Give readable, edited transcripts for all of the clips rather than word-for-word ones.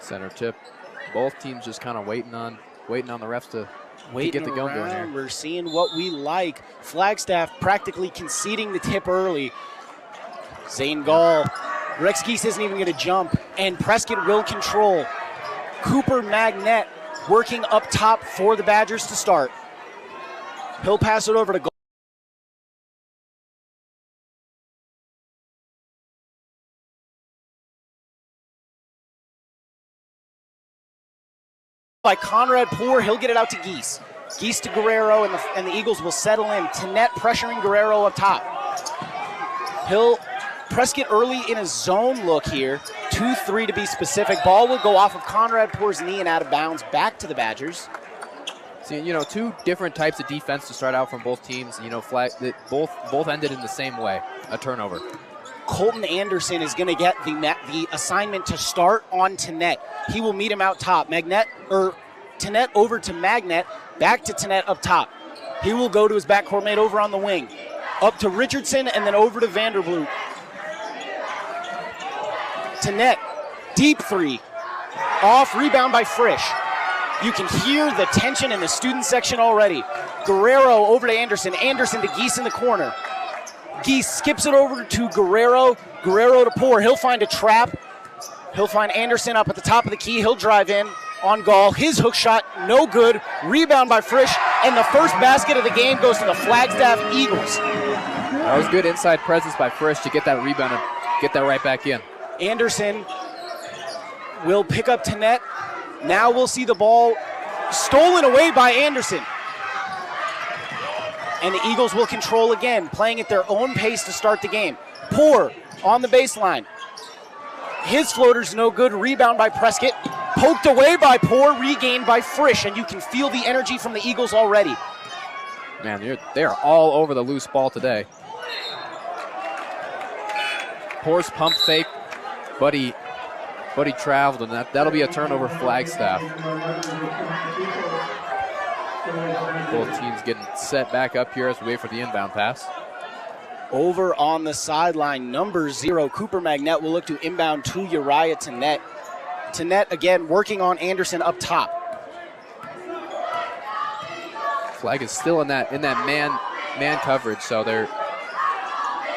Center tip. Both teams just kind of waiting on the refs to get the gun going here. We're seeing what we like. Flagstaff practically conceding the tip early. Zane Gall. Rex Geese isn't even going to jump, and Prescott will control. Cooper Magnet working up top for the Badgers to start. He'll pass it over to Gall. By Conrad Poor, he'll get it out to Geese. Geese to Guerrero, and the Eagles will settle in. Tenet pressuring Guerrero up top. Prescott early in a zone look here. 2-3 to be specific. Ball will go off of Conrad Poor's knee and out of bounds back to the Badgers. See, two different types of defense to start out from both teams. Both ended in the same way, a turnover. Colton Anderson is going to get the assignment to start on Tenet. He will meet him out top. Tenet over to Magnet, back to Tenet up top. He will go to his backcourt mate over on the wing. Up to Richardson and then over to Vanderbloot. Tenet, deep three. Off, rebound by Frisch. You can hear the tension in the student section already. Guerrero over to Anderson. Anderson to Geese in the corner. Geese skips it over to Guerrero. Guerrero to Poor. He'll find a trap. He'll find Anderson up at the top of the key. He'll drive in on Gall. His hook shot, no good. Rebound by Frisch. And the first basket of the game goes to the Flagstaff Eagles. That was good inside presence by Frisch to get that rebound and get that right back in. Anderson will pick up Tenet. Now we'll see the ball stolen away by Anderson. And the Eagles will control again, playing at their own pace to start the game. Poor on the baseline. His floater's no good. Rebound by Prescott. Poked away by Poor, regained by Frisch, and you can feel the energy from the Eagles already. Man, they are all over the loose ball today. Poor's pump fake, but he traveled, and that'll be a turnover Flagstaff. Both teams getting set back up here as we wait for the inbound pass. Over on the sideline, number 0, Cooper Magnet will look to inbound to Uriah Tenet. Tenet again working on Anderson up top. Flag is still in that man coverage, so they're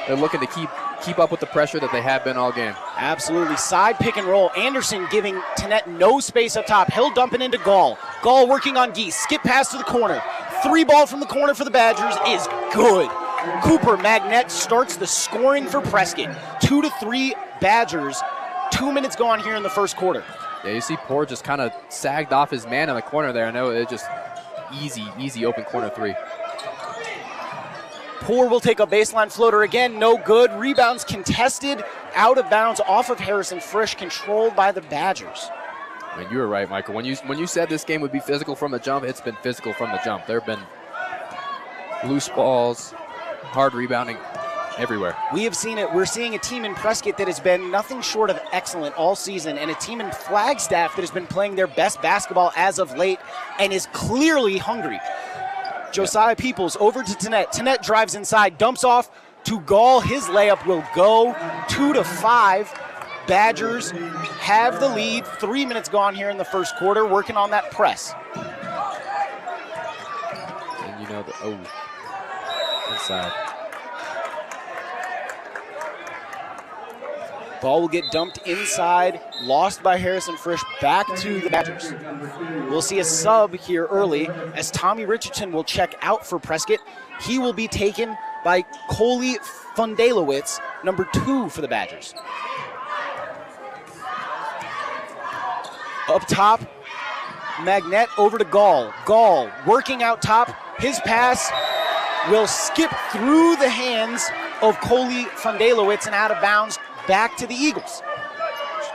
looking to keep up with the pressure that they have been all game. Absolutely. Side pick and roll. Anderson giving Tenet no space up top. He'll dump it into Gall. Gall working on Geese. Skip pass to the corner. 3 ball from the corner for the Badgers is good. Cooper Magnet starts the scoring for Prescott. 2-3 Badgers. 2 minutes gone here in the first quarter. Yeah, you see Poor just kind of sagged off his man in the corner there. I know it's just easy open corner 3. Poor will take a baseline floater again, no good. Rebounds contested, out of bounds, off of Harrison Frisch, controlled by the Badgers. I mean, you were right, Michael. When you said this game would be physical from the jump, it's been physical from the jump. There have been loose balls, hard rebounding everywhere. We have seen it. We're seeing a team in Prescott that has been nothing short of excellent all season, and a team in Flagstaff that has been playing their best basketball as of late and is clearly hungry. Josiah Peoples over to Tenet. Tenet drives inside, dumps off to Gall. His layup will go. 2-5. Badgers have the lead. 3 minutes gone here in the first quarter, working on that press. And inside. Ball will get dumped inside, lost by Harrison Frisch, back to the Badgers. We'll see a sub here early as Tommy Richardson will check out for Prescott. He will be taken by Coley Fundelowitz, number 2 for the Badgers. Up top, Magnet over to Gall. Gall working out top. His pass will skip through the hands of Coley Fundelowitz and out of bounds back to the Eagles.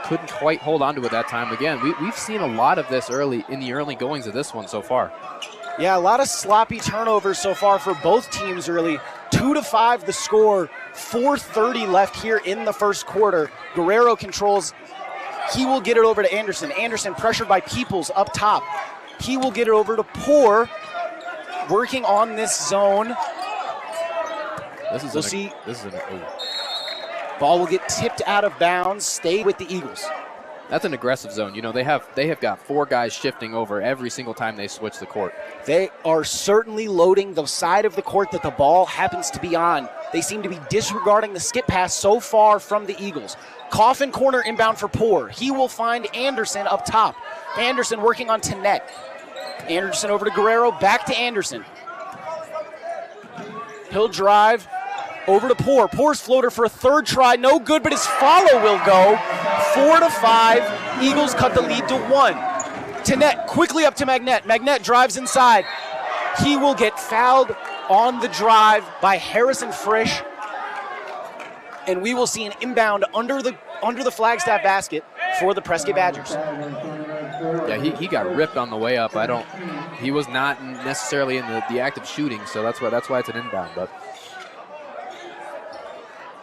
Couldn't quite hold on to it that time. Again, we've seen a lot of this in the early goings of this one so far. Yeah, a lot of sloppy turnovers so far for both teams early. 2-5 the score, 4:30 left here in the first quarter. Guerrero controls. He will get it over to Anderson. Anderson pressured by Peoples up top. He will get it over to Poor, working on this zone. This is Ball will get tipped out of bounds, stay with the Eagles. That's an aggressive zone. You know, they have got 4 guys shifting over every single time they switch the court. They are certainly loading the side of the court that the ball happens to be on. They seem to be disregarding the skip pass so far from the Eagles. Coffin corner inbound for Poor. He will find Anderson up top. Anderson working on Tennette. Anderson over to Guerrero, back to Anderson. He'll drive over to Poor. Poor's floater for a third try, no good, but his follow will go. 4-5, Eagles cut the lead to 1. Tennette quickly up to Magnette. Magnette drives inside. He will get fouled on the drive by Harrison Frisch, and we will see an inbound under the Flagstaff basket for the Prescott Badgers. Yeah, he got ripped on the way up. He was not necessarily in the act of shooting, so that's why it's an inbound. But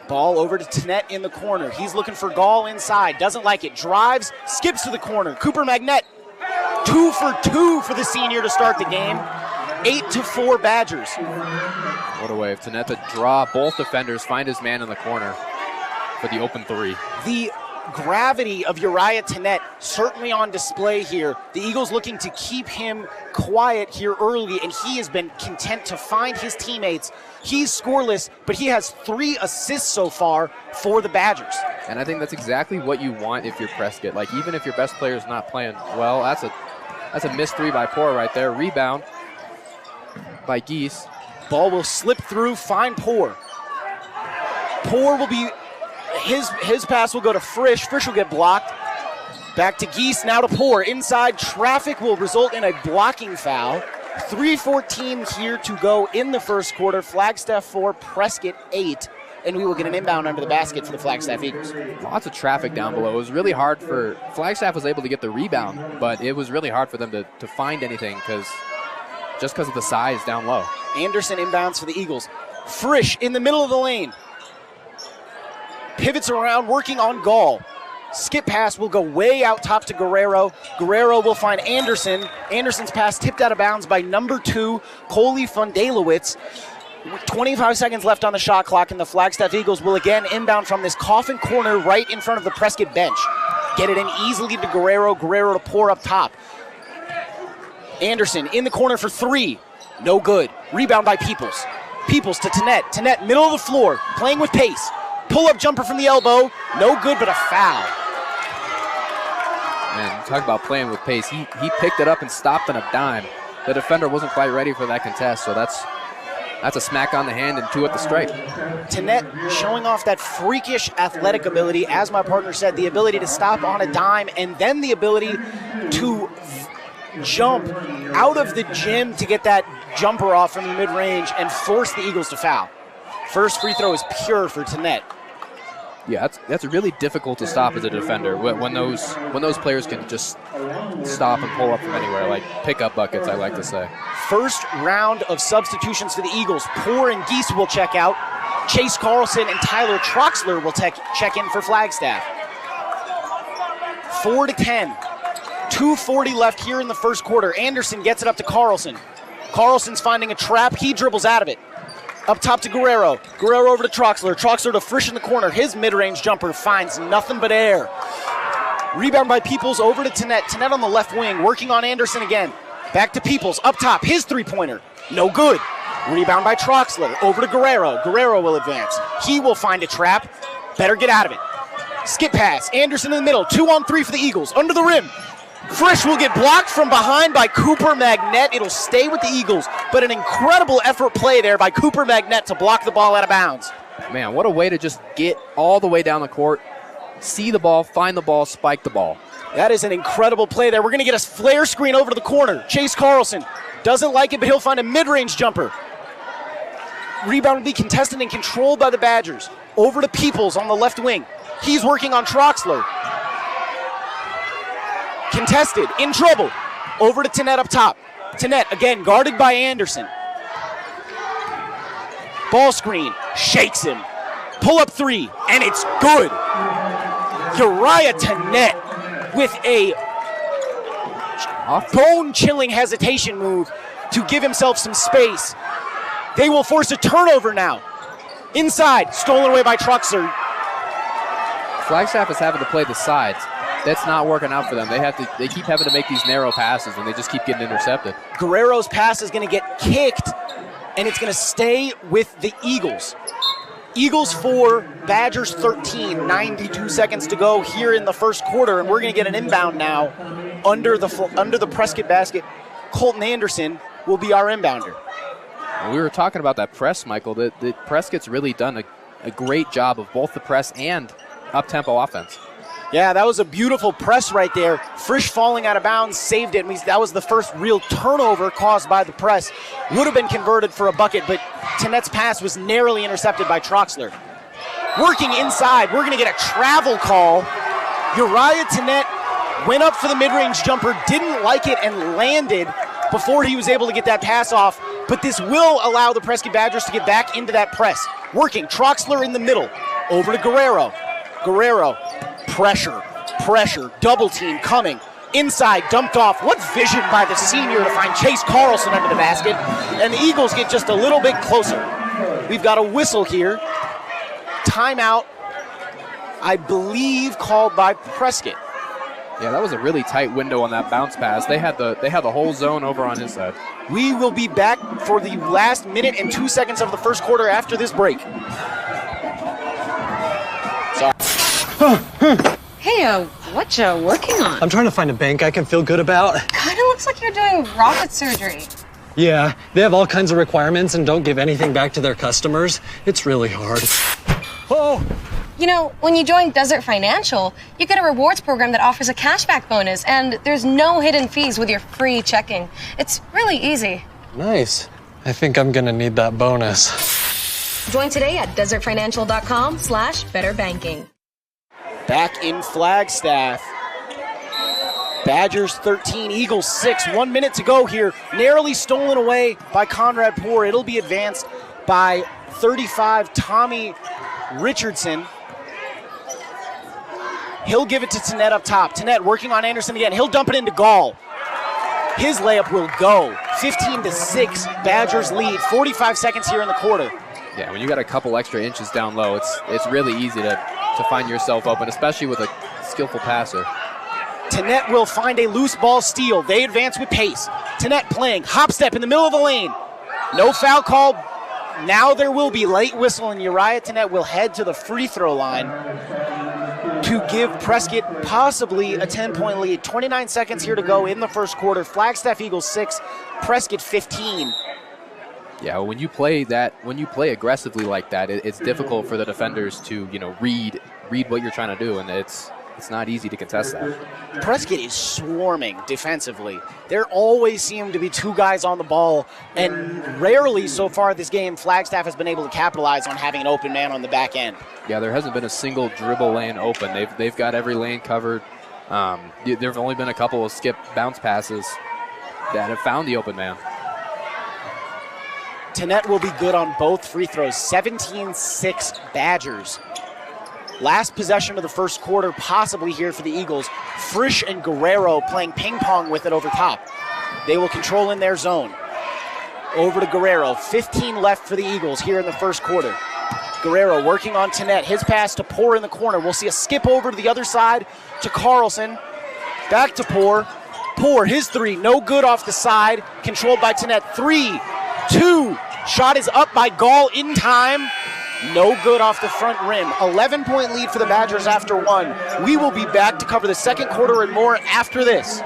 ball over to Tennette in the corner. He's looking for Gall inside. Doesn't like it. Drives, skips to the corner. Cooper Magnette, 2 for 2 for the senior to start the game. 8-4 Badgers. What a way of Tennette to draw both defenders, find his man in the corner for the open 3. The gravity of Uriah Tennette certainly on display here. The Eagles looking to keep him quiet here early, and he has been content to find his teammates. He's scoreless, but he has 3 assists so far for the Badgers. And I think that's exactly what you want if you're Prescott. Like, even if your best player is not playing well, that's a missed 3 by Poor right there. Rebound by Geese. Ball will slip through, find Poor. Poor will be, his pass will go to Frisch. Frisch will get blocked. Back to Geese, now to Poor. Inside, traffic will result in a blocking foul. 3:14 here to go in the first quarter. Flagstaff 4, Prescott 8. And we will get an inbound under the basket for the Flagstaff Eagles. Lots of traffic down below. It was really hard for Flagstaff was able to get the rebound, but it was really hard for them to find anything just because of the size down low. Anderson inbounds for the Eagles. Frisch in the middle of the lane. Pivots around, working on Gall. Skip pass will go way out top to Guerrero. Guerrero will find Anderson. Anderson's pass tipped out of bounds by number 2, Coley Fundelowitz. 25 seconds left on the shot clock, and the Flagstaff Eagles will again inbound from this Coffin corner right in front of the Prescott bench. Get it in easily to Guerrero. Guerrero to Poor up top. Anderson in the corner for 3. No good. Rebound by Peoples. Peoples to Tennette. Tennette, middle of the floor, playing with pace. Pull-up jumper from the elbow. No good, but a foul. Man, talk about playing with pace. He picked it up and stopped on a dime. The defender wasn't quite ready for that contest, so that's a smack on the hand and 2 at the stripe. Tennette showing off that freakish athletic ability, as my partner said, the ability to stop on a dime, and then the ability to jump out of the gym to get that jumper off from the mid-range and force the Eagles to foul. First free throw is pure for Tennette. Yeah, that's really difficult to stop as a defender when those players can just stop and pull up from anywhere, like pick-up buckets, I like to say. First round of substitutions for the Eagles. Poor and Geese will check out. Chase Carlson and Tyler Troxler will check in for Flagstaff. 4-10. 2:40 left here in the first quarter. Anderson gets it up to Carlson. Carlson's finding a trap. He dribbles out of it. Up top to Guerrero. Guerrero over to Troxler. Troxler to Frisch in the corner. His mid-range jumper finds nothing but air. Rebound by Peoples over to Tennette. Tennette on the left wing, working on Anderson again. Back to Peoples. Up top, his three-pointer. No good. Rebound by Troxler. Over to Guerrero. Guerrero will advance. He will find a trap. Better get out of it. Skip pass. Anderson in the middle. 2-on-3 for the Eagles. Under the rim. Frisch will get blocked from behind by Cooper Magnette. It'll stay with the Eagles, but an incredible effort play there by Cooper Magnette to block the ball out of bounds. Man, what a way to just get all the way down the court, see the ball, find the ball, spike the ball. That is an incredible play there. We're going to get a flare screen over to the corner. Chase Carlson doesn't like it, but he'll find a mid-range jumper. Rebound will be contested and controlled by the Badgers. Over to Peoples on the left wing. He's working on Troxler. Contested, in trouble. Over to Tennette up top. Tennette, again, guarded by Anderson. Ball screen, shakes him. Pull up 3, and it's good. Uriah Tennette with a bone-chilling hesitation move to give himself some space. They will force a turnover now. Inside, stolen away by Troxler. Flagstaff is having to play the sides. that's not working out for them. They keep having to make these narrow passes, and they just keep getting intercepted. Guerrero's pass is going to get kicked, and it's going to stay with the Eagles. Eagles 4, Badgers 13, 92 seconds to go here in the first quarter, and we're going to get an inbound now under the Prescott basket. Colton Anderson will be our inbounder. We were talking about that press, Michael. The Prescott's really done a great job of both the press and up-tempo offense. Yeah, that was a beautiful press right there. Frisch falling out of bounds, saved it. That was the first real turnover caused by the press. Would have been converted for a bucket, but Tenet's pass was narrowly intercepted by Troxler. Working inside, we're going to get a travel call. Uriah Tenet went up for the mid-range jumper, didn't like it, and landed before he was able to get that pass off. But this will allow the Prescott Badgers to get back into that press. Working, Troxler in the middle, over to Guerrero. Guerrero, pressure, double team coming. Inside, dumped off. What vision by the senior to find Chase Carlson under the basket. And the Eagles get just a little bit closer. We've got a whistle here. Timeout, I believe, called by Prescott. Yeah, that was a really tight window on that bounce pass. They had the whole zone over on his side. We will be back for the last minute and 2 seconds of the first quarter after this break. Hey, what you working on? I'm trying to find a bank I can feel good about. Kinda looks like you're doing rocket surgery. Yeah, they have all kinds of requirements and don't give anything back to their customers. It's really hard. Oh! You know, when you join Desert Financial, you get a rewards program that offers a cashback bonus, and there's no hidden fees with your free checking. It's really easy. Nice. I think I'm gonna need that bonus. Join today at desertfinancial.com/betterbanking. Back in Flagstaff. Badgers 13, Eagles 6. 1 minute to go here. Narrowly stolen away by Conrad Poor. It'll be advanced by 35, Tommy Richardson. He'll give it to Tenet up top. Tenet working on Anderson again. He'll dump it into Gall. His layup will go. 15-6, Badgers lead. 45 seconds here in the quarter. Yeah, when you got a couple extra inches down low, it's really easy to find yourself open, especially with a skillful passer. Tenet will find a loose ball steal. They advance with pace. Tenet playing hop step in the middle of the lane. No foul call. Now there will be late whistle, and Uriah Tenet will head to the free throw line to give Prescott possibly a 10-point lead. 29 seconds here to go in the first quarter. Flagstaff Eagles 6, Prescott 15. Yeah, when you play aggressively like that, it's difficult for the defenders to, read what you're trying to do, and it's not easy to contest that. Prescott is swarming defensively. There always seem to be two guys on the ball, and rarely so far this game, Flagstaff has been able to capitalize on having an open man on the back end. Yeah, there hasn't been a single dribble lane open. They've got every lane covered. There have only been a couple of skip bounce passes that have found the open man. Tenet will be good on both free throws. 17-6 Badgers. Last possession of the first quarter, possibly here for the Eagles. Frisch and Guerrero playing ping pong with it over top. They will control in their zone. Over to Guerrero. 15 left for the Eagles here in the first quarter. Guerrero working on Tenet. His pass to Poor in the corner. We'll see a skip over to the other side to Carlson. Back to Poor. Poor, his three, no good off the side. Controlled by Tenet. 3, 2. Shot is up by Gall in time. No good off the front rim. 11-point lead for the Badgers after 1. We will be back to cover the second quarter and more after this.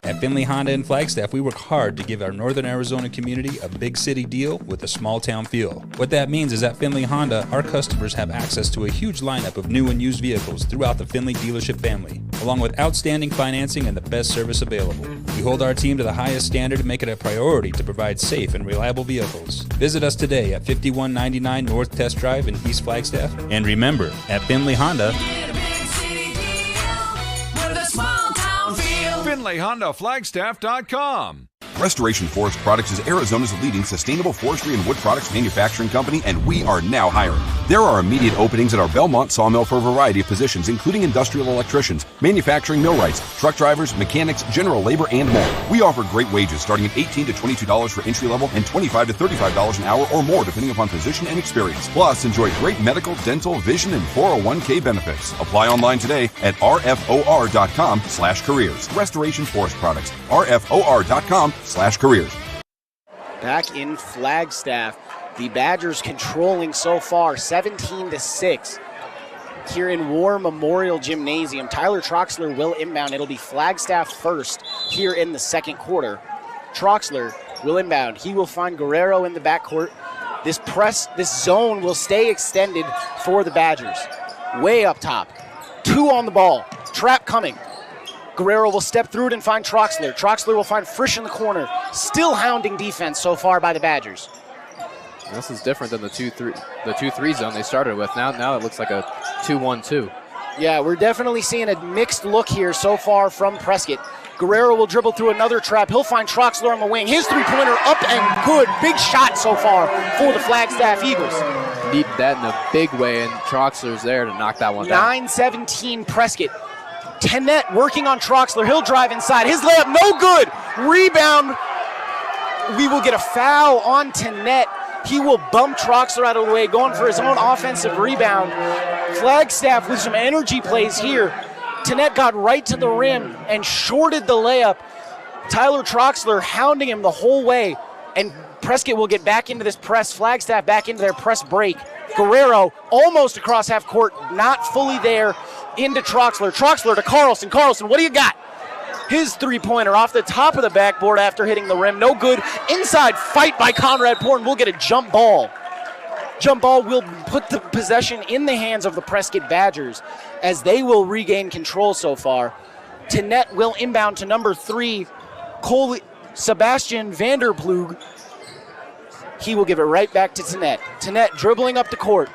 At Finley Honda in Flagstaff, we work hard to give our Northern Arizona community a big city deal with a small town feel. What that means is at Finley Honda, our customers have access to a huge lineup of new and used vehicles throughout the Finley dealership family, along with outstanding financing and the best service available. We hold our team to the highest standard and make it a priority to provide safe and reliable vehicles. Visit us today at 5199 North Test Drive in East Flagstaff. And remember, at Finley Honda, FinleyHondaFlagstaff.com. Restoration Forest Products is Arizona's leading sustainable forestry and wood products manufacturing company, and we are now hiring. There are immediate openings at our Belmont sawmill for a variety of positions, including industrial electricians, manufacturing millwrights, truck drivers, mechanics, general labor, and more. We offer great wages starting at $18 to $22 for entry level and $25 to $35 an hour or more depending upon position and experience. Plus, enjoy great medical, dental, vision, and 401k benefits. Apply online today at rfor.com/careers. Restoration Forest Products, rfor.com/careers. Back in Flagstaff, the Badgers controlling so far 17-6. Here in War Memorial Gymnasium, Tyler Troxler will inbound. It'll be Flagstaff first here in the second quarter. Troxler will inbound. He will find Guerrero in the backcourt. This zone will stay extended for the Badgers. Way up top. 2 on the ball. Trap coming. Guerrero will step through it and find Troxler. Troxler will find Frisch in the corner. Still hounding defense so far by the Badgers. This is different than the 2-3 zone they started with. Now it looks like a 2-1-2. Yeah, we're definitely seeing a mixed look here so far from Prescott. Guerrero will dribble through another trap. He'll find Troxler on the wing. His three-pointer up and good. Big shot so far for the Flagstaff Eagles. Need that in a big way, and Troxler's there to knock that one down. 9-17 Prescott. Tennette working on Troxler. He'll drive inside. His layup, no good. Rebound. We will get a foul on Tennette. He will bump Troxler out of the way, going for his own offensive rebound. Flagstaff with some energy plays here. Tennette got right to the rim and shorted the layup. Tyler Troxler hounding him the whole way. And Prescott will get back into this press. Flagstaff back into their press break. Guerrero almost across half court, not fully there. Into Troxler. Troxler to Carlson. Carlson, what do you got? His three-pointer off the top of the backboard after hitting the rim. No good. Inside fight by Conrad Poore, and we'll get a jump ball. Jump ball will put the possession in the hands of the Prescott Badgers as they will regain control so far. Tennette will inbound to number 3, Sebastian Vanderplug. He will give it right back to Tennette. Tennette dribbling up the court.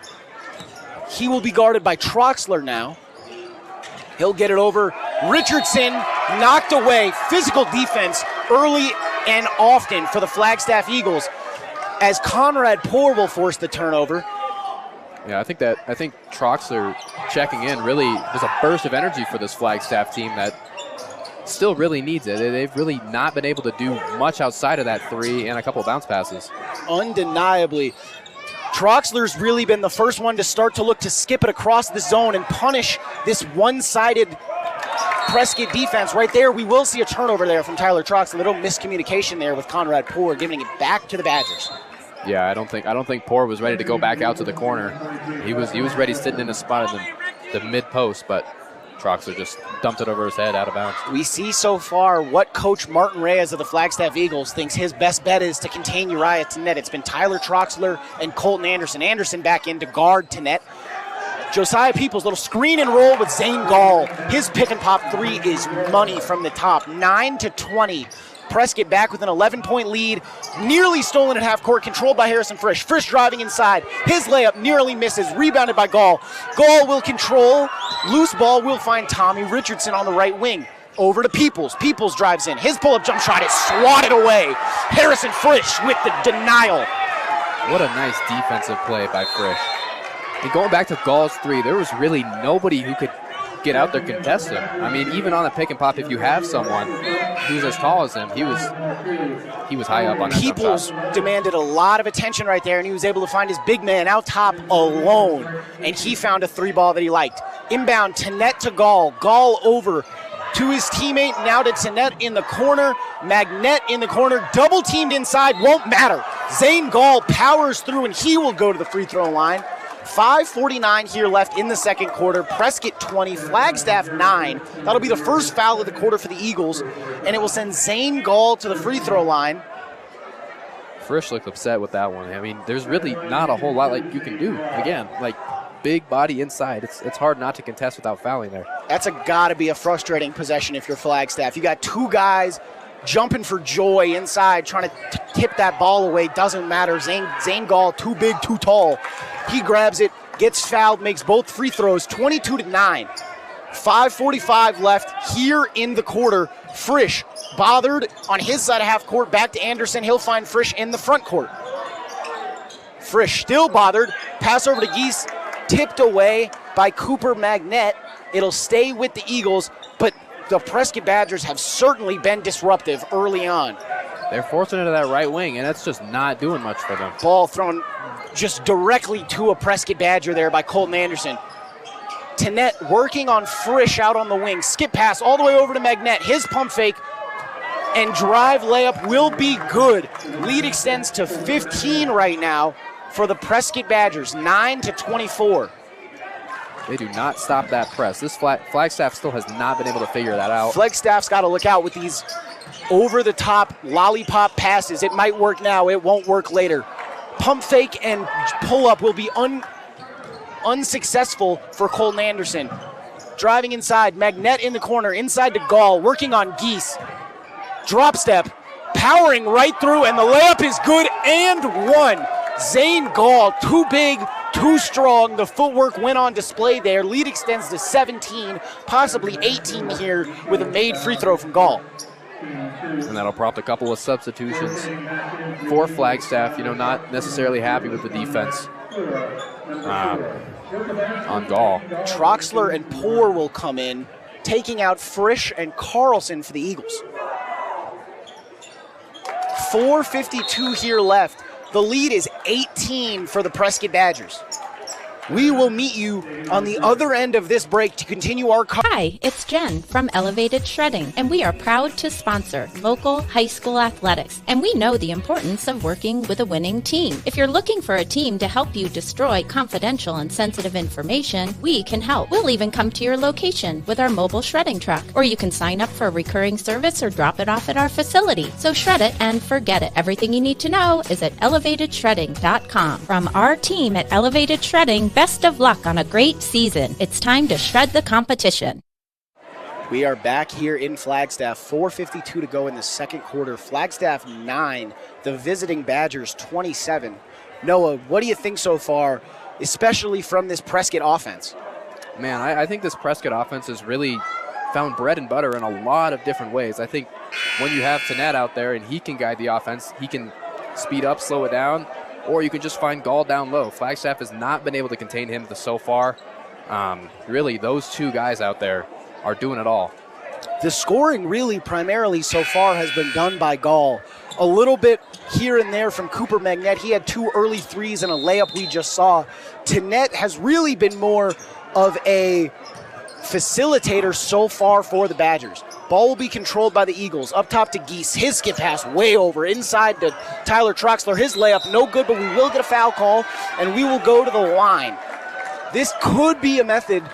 He will be guarded by Troxler now. He'll get it over. Richardson knocked away. Physical defense early and often for the Flagstaff Eagles as Conrad Poore will force the turnover. Yeah, I think Troxler checking in really was a burst of energy for this Flagstaff team that still really needs it. They've really not been able to do much outside of that 3 and a couple of bounce passes. Undeniably. Troxler's really been the first one to start to look to skip it across the zone and punish this one-sided Prescott defense. Right there, we will see a turnover there from Tyler Troxler. A little miscommunication there with Conrad Poore, giving it back to the Badgers. Yeah, I don't think Poore was ready to go back out to the corner. He was ready sitting in a spot in the mid-post, but Troxler just dumped it over his head out of bounds. We see so far what Coach Martin Reyes of the Flagstaff Eagles thinks his best bet is to contain Uriah Tennette. It's been Tyler Troxler and Colton Anderson. Anderson back in to guard Tennette. Josiah Peoples, little screen and roll with Zane Gall. His pick and pop 3 is money from the top. 9-20. Prescott back with an 11-point lead. Nearly stolen at half court, controlled by Harrison Frisch. Frisch driving inside. His layup nearly misses, rebounded by Gall. Gall will control. Loose ball will find Tommy Richardson on the right wing. Over to Peoples. Peoples drives in. His pull-up jump shot is swatted away. Harrison Frisch with the denial. What a nice defensive play by Frisch. And going back to Gall's 3, there was really nobody who could get out there contest him. I mean, even on a pick and pop, if you have someone who's as tall as him, he was high up on that. Peoples demanded a lot of attention right there, and he was able to find his big man out top alone, and he found a 3 ball that he liked. Inbound, Tennette to Gall. Gall over to his teammate, now to Tennette in the corner. Magnette in the corner, double teamed inside, won't matter. Zane Gall powers through, and he will go to the free throw line. 5:49 here left in the second quarter. Prescott 20, Flagstaff 9. That'll be the first foul of the quarter for the Eagles, and it will send Zane Gall to the free throw line. Frisch looked upset with that one. I mean, there's really not a whole lot like you can do. Again, like big body inside. It's hard not to contest without fouling there. That's gotta be a frustrating possession if you're Flagstaff. You got 2 guys jumping for joy inside, trying to tip that ball away. Doesn't matter. Zane Gall, too big, too tall. He grabs it, gets fouled, makes both free throws, 22-9. 5:45 left here in the quarter. Frisch bothered on his side of half court. Back to Anderson. He'll find Frisch in the front court. Frisch still bothered. Pass over to Geese. Tipped away by Cooper Magnet. It'll stay with the Eagles, but the Prescott Badgers have certainly been disruptive early on. They're forcing into that right wing, and that's just not doing much for them. Ball thrown just directly to a Prescott Badger there by Colton Anderson. Tennette working on Frisch out on the wing. Skip pass all the way over to Magnet. His pump fake and drive layup will be good. Lead extends to 15 right now for the Prescott Badgers, 9-24. They do not stop that press. This Flagstaff still has not been able to figure that out. Flagstaff's got to look out with these over-the-top lollipop passes. It might work now. It won't work later. Pump fake and pull-up will be unsuccessful for Colton Anderson. Driving inside. Magnet in the corner. Inside to Gall. Working on Geese. Drop step. Powering right through, and the layup is good and one. Zane Gall, too big, too strong. The footwork went on display there. Lead extends to 17, possibly 18 here with a made free throw from Gall. And that'll prompt a couple of substitutions for Flagstaff. Not necessarily happy with the defense on Gall. Troxler and Poor will come in, taking out Frisch and Carlson for the Eagles. 4:52 here left. The lead is 18 for the Prescott Badgers. We will meet you on the other end of this break to continue our Hi, it's Jen from Elevated Shredding, and we are proud to sponsor local high school athletics, and we know the importance of working with a winning team. If you're looking for a team to help you destroy confidential and sensitive information, we can help. We'll even come to your location with our mobile shredding truck, or you can sign up for a recurring service or drop it off at our facility. So shred it and forget it. Everything you need to know is at elevatedshredding.com. From our team at Elevated Shredding, best of luck on a great season. It's time to shred the competition. We are back here in Flagstaff. 4:52 to go in the second quarter. Flagstaff 9, the visiting Badgers 27. Noah, what do you think so far, especially from this Prescott offense? Man, I think this Prescott offense has really found bread and butter in a lot of different ways. I think when you have Tennette out there and he can guide the offense, he can speed up, slow it down, or you can just find Gall down low. Flagstaff has not been able to contain him so far. Really, those two guys out there are doing it all. The scoring really primarily so far has been done by Gall. A little bit here and there from Cooper Magnet. He had 2 early threes and a layup we just saw. Tennette has really been more of a facilitator so far for the Badgers. Ball will be controlled by the Eagles. Up top to Geese. His skip pass way over. Inside to Tyler Troxler. His layup no good, but we will get a foul call, and we will go to the line. This could be a method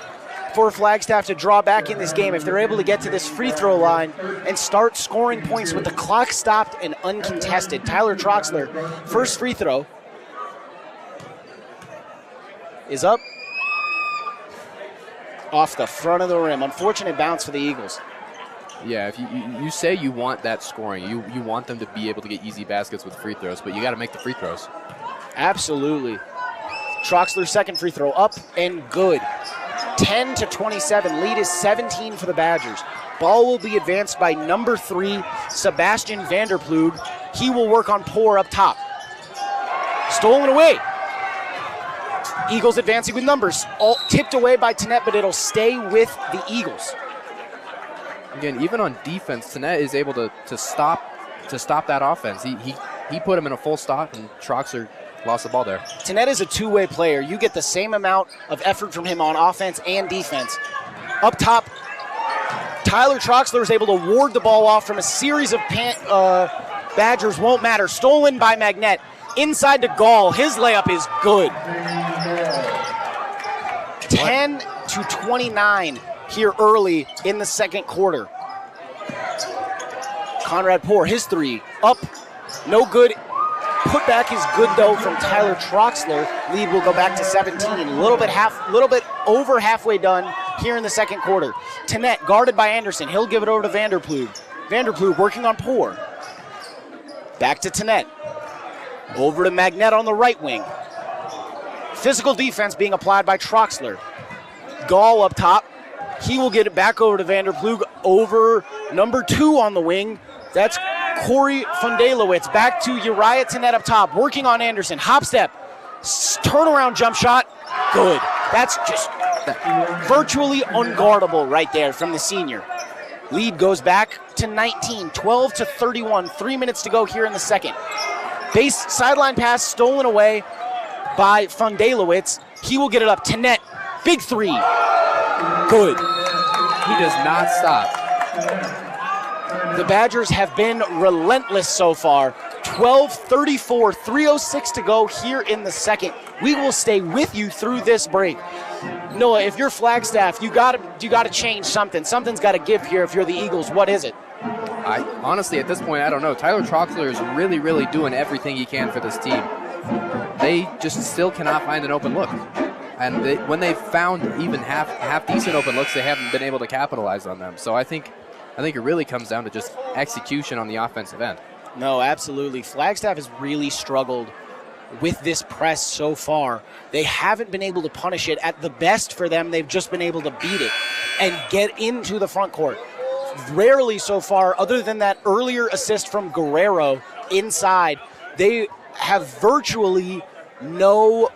for Flagstaff to draw back in this game if they're able to get to this free throw line and start scoring points with the clock stopped and uncontested. Tyler Troxler, first free throw is up off the front of the rim. Unfortunate bounce for the Eagles. Yeah, if you say you want that scoring, you want them to be able to get easy baskets with free throws, but you got to make the free throws. Absolutely. Troxler's second free throw up and good. 10-27. Lead is 17 for the Badgers. Ball will be advanced by number 3, Sebastian Vanderplug. He will work on Poor up top. Stolen away. Eagles advancing with numbers. All tipped away by Tennette, but it'll stay with the Eagles. Again, even on defense, Tennette is able to stop that offense. He put him in a full stop, and Troxler lost the ball there. Tennette is a two-way player. You get the same amount of effort from him on offense and defense. Up top, Tyler Troxler is able to ward the ball off from a series of Badgers. Won't matter. Stolen by Magnet. Inside to Gall. His layup is good. 10-29 here early in the second quarter. Conrad Poor, his three, up, no good. Putback is good though from Tyler Troxler. Lead will go back to 17. A little bit over halfway done here in the second quarter. Tennette guarded by Anderson. He'll give it over to Vanderplug. Vanderplug working on Poor. Back to Tennette. Over to Magnet on the right wing. Physical defense being applied by Troxler. Gall up top. He will get it back over to Vanderplug over number 2 on the wing. That's Corey Fundelowitz. Back to Uriah Tenet up top, working on Anderson. Hop step, turnaround jump shot, good. That's just virtually unguardable right there from the senior. Lead goes back to 19, 12-31, 3 minutes to go here in the second. Base sideline pass stolen away by Fundelowitz. He will get it up. Tenet, big three, good. He does not stop. The Badgers have been relentless so far. 12-34, 3:06 to go here in the second. We will stay with you through this break. Noah, if you're Flagstaff, you gotta change something. Something's got to give here if you're the Eagles. What is it? I honestly, at this point, I don't know. Tyler Troxler is really, really doing everything he can for this team. They just still cannot find an open look. And when they've found even half decent open looks, they haven't been able to capitalize on them. So I think it really comes down to just execution on the offensive end. No, absolutely. Flagstaff has really struggled with this press so far. They haven't been able to punish it. At the best for them, they've just been able to beat it and get into the front court. Rarely so far, other than that earlier assist from Guerrero inside, they have virtually no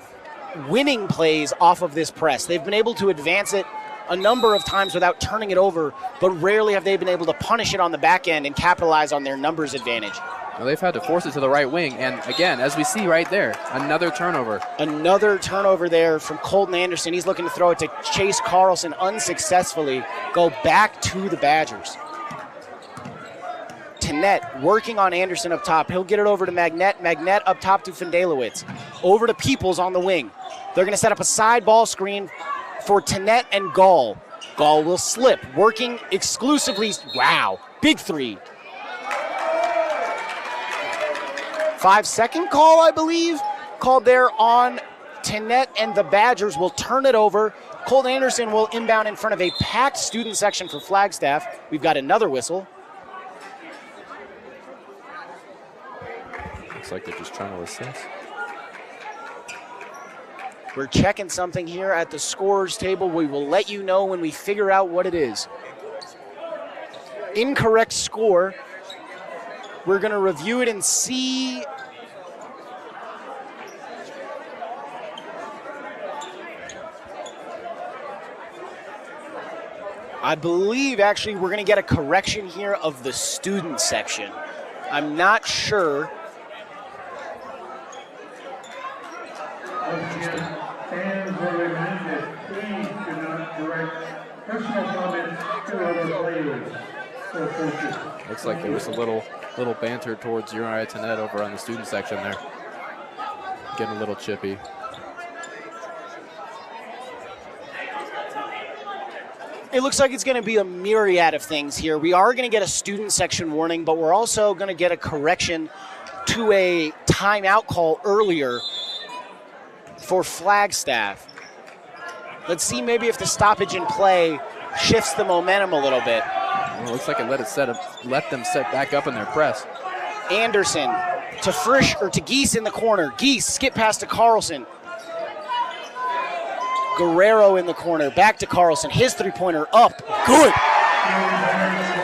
winning plays off of this press. They've been able to advance it a number of times without turning it over, but rarely have they been able to punish it on the back end and capitalize on their numbers advantage. Well, they've had to force it to the right wing, and again, as we see right there, another turnover. Another turnover there from Colton Anderson. He's looking to throw it to Chase Carlson unsuccessfully. Go back to the Badgers. Tenet working on Anderson up top. He'll get it over to Magnet. Magnet up top to Fundelowitz. Over to Peoples on the wing. They're going to set up a side ball screen for Tenet and Gall. Gall will slip, working exclusively. Wow, big three. 5-second call, I believe, called there on Tenet, and the Badgers will turn it over. Colt Anderson will inbound in front of a packed student section for Flagstaff. We've got another whistle. Looks like they're just trying to assess. We're checking something here at the scorer's table. We will let you know when we figure out what it is. Incorrect score. We're going to review it and see. I believe, actually, we're going to get a correction here of the student section. I'm not sure. Fans are reminded, please do not direct personal comments to other players or coaches. Looks like there was a little banter towards Uriah Tenet over on the student section there. Getting a little chippy. It looks like it's going to be a myriad of things here. We are going to get a student section warning, but we're also going to get a correction to a timeout call earlier for Flagstaff. Let's see maybe if the stoppage in play shifts the momentum a little bit. Well, it looks like it let them set back up in their press. Anderson to Frisch or to Geese in the corner. Geese skip pass to Carlson. Guerrero in the corner, back to Carlson. His three-pointer up, good.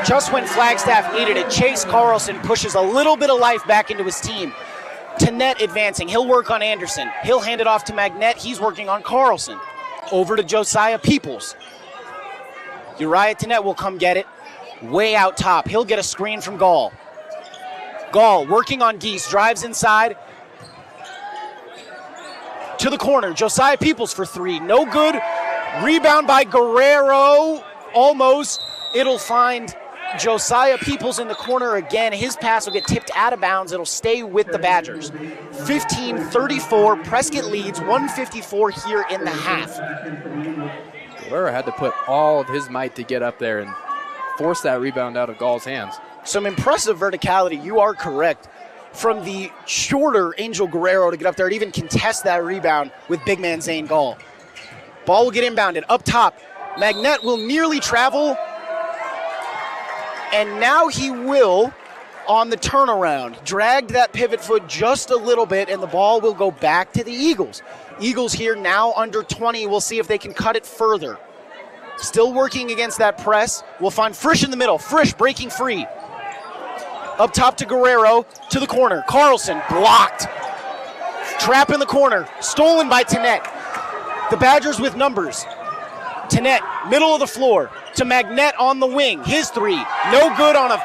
Just when Flagstaff needed it, Chase Carlson pushes a little bit of life back into his team. Tenet advancing, he'll work on Anderson. He'll hand it off to Magnet, he's working on Carlson. Over to Josiah Peoples. Uriah Tenet will come get it. Way out top, he'll get a screen from Gall. Gall working on Geese, drives inside. To the corner, Josiah Peoples for three, no good. Rebound by Guerrero, almost. It'll find Josiah Peoples in the corner again. His pass will get tipped out of bounds. It'll stay with the Badgers. 15-34, Prescott leads, 154 here in the half. Guerrero had to put all of his might to get up there and force that rebound out of Gall's hands. Some impressive verticality, you are correct. From the shorter Angel Guerrero to get up there and even contest that rebound with big man Zane Gall. Ball will get inbounded up top. Magnet will nearly travel. And now he will on the turnaround. Dragged that pivot foot just a little bit, and the ball will go back to the Eagles. Eagles here now under 20. We'll see if they can cut it further. Still working against that press. We'll find Frisch in the middle. Frisch breaking free. Up top to Guerrero, to the corner. Carlson blocked. Trap in the corner, stolen by Tenet. The Badgers with numbers. Tenet, middle of the floor, to Magnet on the wing. His three, no good on a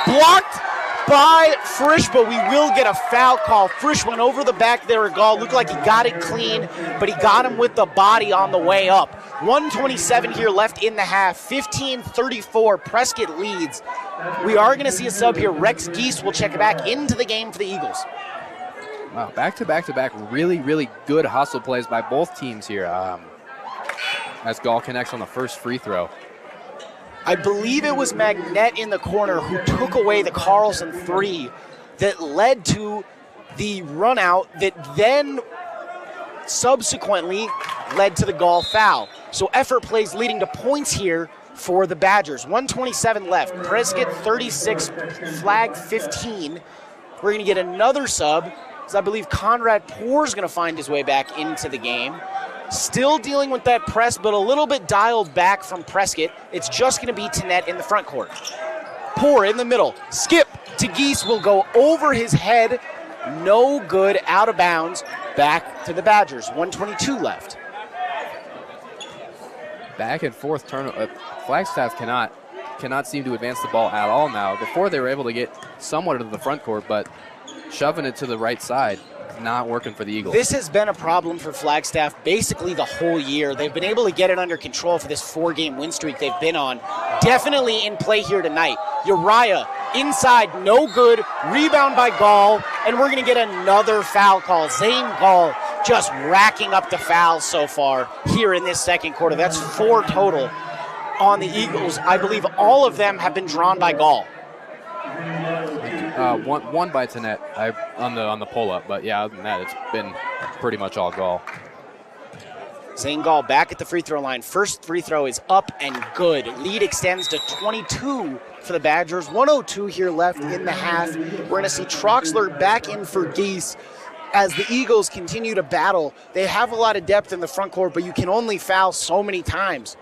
blocked by Frisch, but we will get a foul call. Frisch went over the back there at Gall. Looked like he got it clean, but he got him with the body on the way up. 1:27 here left in the half. 15-34, Prescott leads. We are going to see a sub here. Rex Geese will check back into the game for the Eagles. Wow, back-to-back-to-back, really, really good hustle plays by both teams here. As Gall connects on the first free throw. I believe it was Magnet in the corner who took away the Carlson three that led to the run out that then subsequently led to the Gall foul. So effort plays leading to points here for the Badgers. 1:27 left. Prescott 36, Flag 15. We're going to get another sub, as I believe Conrad Poor's going to find his way back into the game. Still dealing with that press, but a little bit dialed back from Prescott. It's just going to be Tenet in the front court. Poor in the middle. Skip to Geese will go over his head. No good, out of bounds. Back to the Badgers. 1:22 left. Back and forth turnover. Flagstaff cannot seem to advance the ball at all now. Before they were able to get somewhat into the front court, but shoving it to the right side, not working for the Eagles. This has been a problem for Flagstaff basically the whole year. They've been able to get it under control for this 4-game win streak they've been on. Definitely in play here tonight. Uriah inside, no good. Rebound by Gall, and we're going to get another foul call. Zane Gall just racking up the fouls so far here in this second quarter. That's 4 total on the Eagles. I believe all of them have been drawn by Gall. One by Tenet on the pull-up, but yeah, other than that, it's been pretty much all Gall. Zane Gall back at the free throw line. First free throw is up and good. Lead extends to 22 for the Badgers. 1:02 here left in the half. We're going to see Troxler back in for Geese as the Eagles continue to battle. They have a lot of depth in the front court, but you can only foul so many times.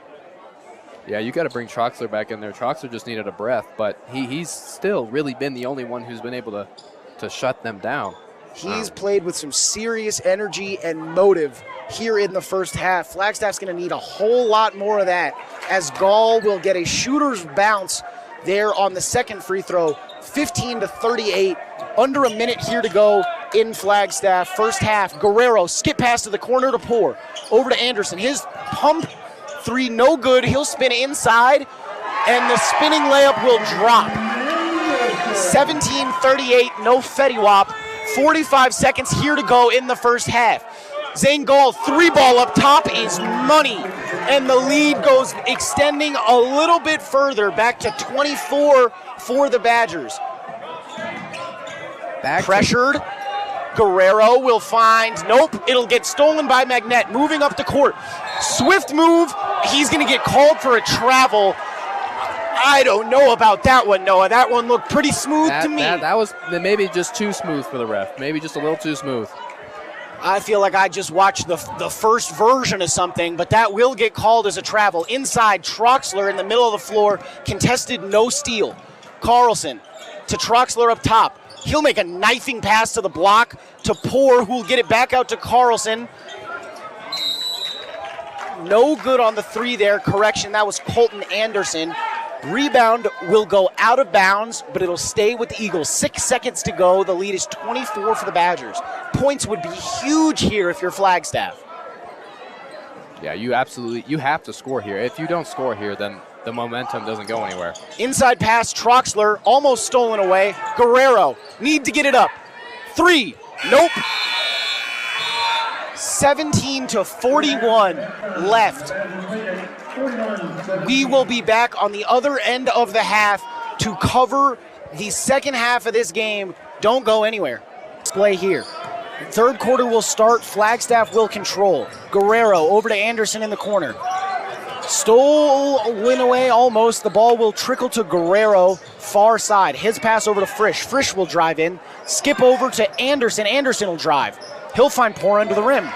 Yeah, you got to bring Troxler back in there. Troxler just needed a breath, but he's still really been the only one who's been able to shut them down. He's played with some serious energy and motive here in the first half. Flagstaff's going to need a whole lot more of that as Gall will get a shooter's bounce there on the second free throw. 15-38, under a minute here to go in Flagstaff. First half, Guerrero skip pass to the corner to Poor. Over to Anderson. His pump three, no good. He'll spin inside, and the spinning layup will drop. 17-38, no Fetty Wap. 45 seconds here to go in the first half. Zane Gall, 3-ball up top is money, and the lead goes extending a little bit further, back to 24 for the Badgers. Pressured. Guerrero will find, nope, it'll get stolen by Magnet. Moving up the court. Swift move. He's going to get called for a travel. I don't know about that one, Noah. That one looked pretty smooth to me. That was maybe just too smooth for the ref. Maybe just a little too smooth. I feel like I just watched the first version of something, but that will get called as a travel. Inside, Troxler in the middle of the floor, contested, no steal. Carlson to Troxler up top. He'll make a knifing pass to the block to Poor, who will get it back out to Carlson. No good on the three there. Correction, that was Colton Anderson. Rebound will go out of bounds, but it'll stay with the Eagles. 6 seconds to go. The lead is 24 for the Badgers. Points would be huge here if you're Flagstaff. Yeah, you have to score here. If you don't score here, then the momentum doesn't go anywhere. Inside pass, Troxler, almost stolen away. Guerrero, need to get it up. 3, nope. 17-41 left. We will be back on the other end of the half to cover the second half of this game. Don't go anywhere. Play here. Third quarter will start. Flagstaff will control. Guerrero over to Anderson in the corner. Stolen away almost. The ball will trickle to Guerrero, far side. His pass over to Frisch. Frisch will drive in. Skip over to Anderson. Anderson will drive. He'll find Poor under the rim.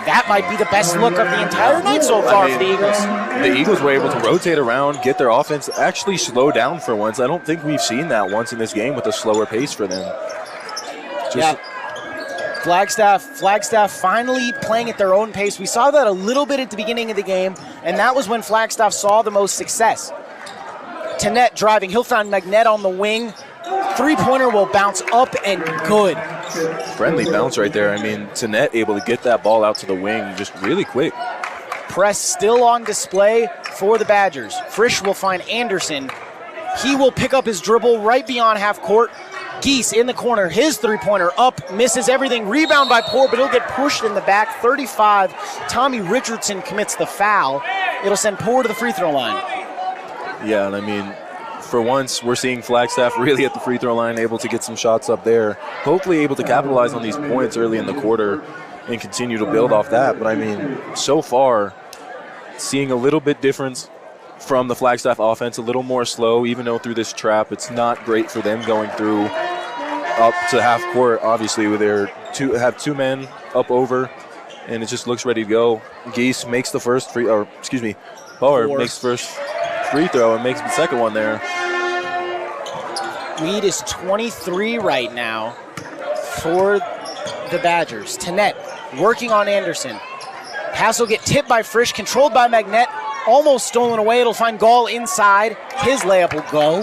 that might be the best look of the entire night so far for the Eagles. The Eagles were able to rotate around, get their offense actually slow down for once. I don't think we've seen that once in this game with a slower pace for them. Flagstaff finally playing at their own pace. We saw that a little bit at the beginning of the game, and that was when Flagstaff saw the most success. Tennette driving. He'll find Magnet on the wing. Three-pointer will bounce up and good. Friendly bounce right there. I mean, Tennette able to get that ball out to the wing just really quick. Press still on display for the Badgers. Frisch will find Anderson. He will pick up his dribble right beyond half court. Geese in the corner, his three-pointer up, misses everything. Rebound by Poor, but he'll get pushed in the back. 35, Tommy Richardson commits the foul. It'll send Poor to the free throw line. Yeah, and I mean, for once, we're seeing Flagstaff really at the free throw line, able to get some shots up there. Hopefully able to capitalize on these points early in the quarter and continue to build off that. But I mean, so far, seeing a little bit difference from the Flagstaff offense, a little more slow, even though through this trap, it's not great for them going through up to half court, obviously, with their two men up over, and it just looks ready to go. Geese makes the first Power makes first free throw and makes the second one there. Lead is 23 right now for the Badgers. Tennette working on Anderson. Pass will get tipped by Frisch, controlled by Magnet, almost stolen away. It'll find Gall inside. His layup will go.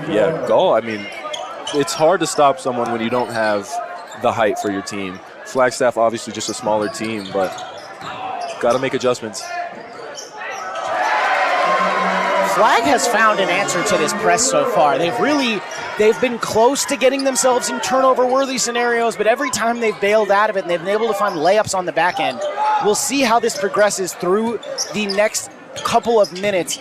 Yeah, Gall, I mean, it's hard to stop someone when you don't have the height for your team. Flagstaff, obviously just a smaller team, but got to make adjustments. Flag has found an answer to this press so far. They've been close to getting themselves in turnover-worthy scenarios, but every time they've bailed out of it and they've been able to find layups on the back end. We'll see how this progresses through the next couple of minutes.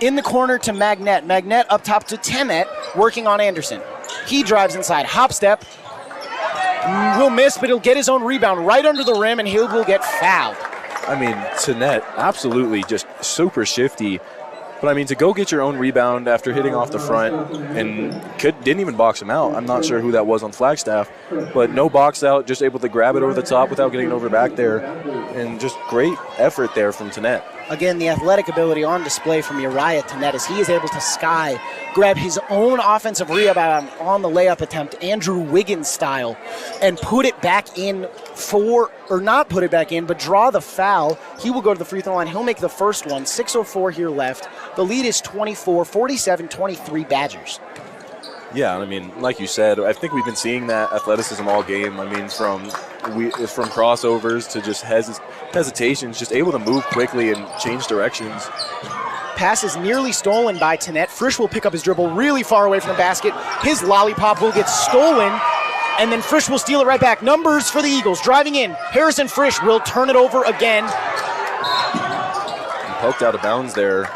In the corner to Magnet. Magnet up top to Tennette, working on Anderson. He drives inside, hop step. Will miss, but he'll get his own rebound right under the rim, and he will get fouled. I mean, Tennette, absolutely just super shifty. But, I mean, to go get your own rebound after hitting off the front and didn't even box him out. I'm not sure who that was on Flagstaff. But no box out, just able to grab it over the top without getting it over back there. And just great effort there from Tennette. Again, the athletic ability on display from Uriah Tennette as he is able to grab his own offensive rebound on the layup attempt, Andrew Wiggins style, and put it back in not put it back in, but draw the foul. He will go to the free throw line. He'll make the first one. 6:04 here left. The lead is 24, 47-23 Badgers. Yeah, I mean, like you said, I think we've been seeing that athleticism all game. I mean, from crossovers to just hesitations, just able to move quickly and change directions. Pass is nearly stolen by Tennette. Frisch will pick up his dribble really far away from the basket. His lollipop will get stolen, and then Frisch will steal it right back. Numbers for the Eagles. Driving in, Harrison Frisch will turn it over again. He poked out of bounds there.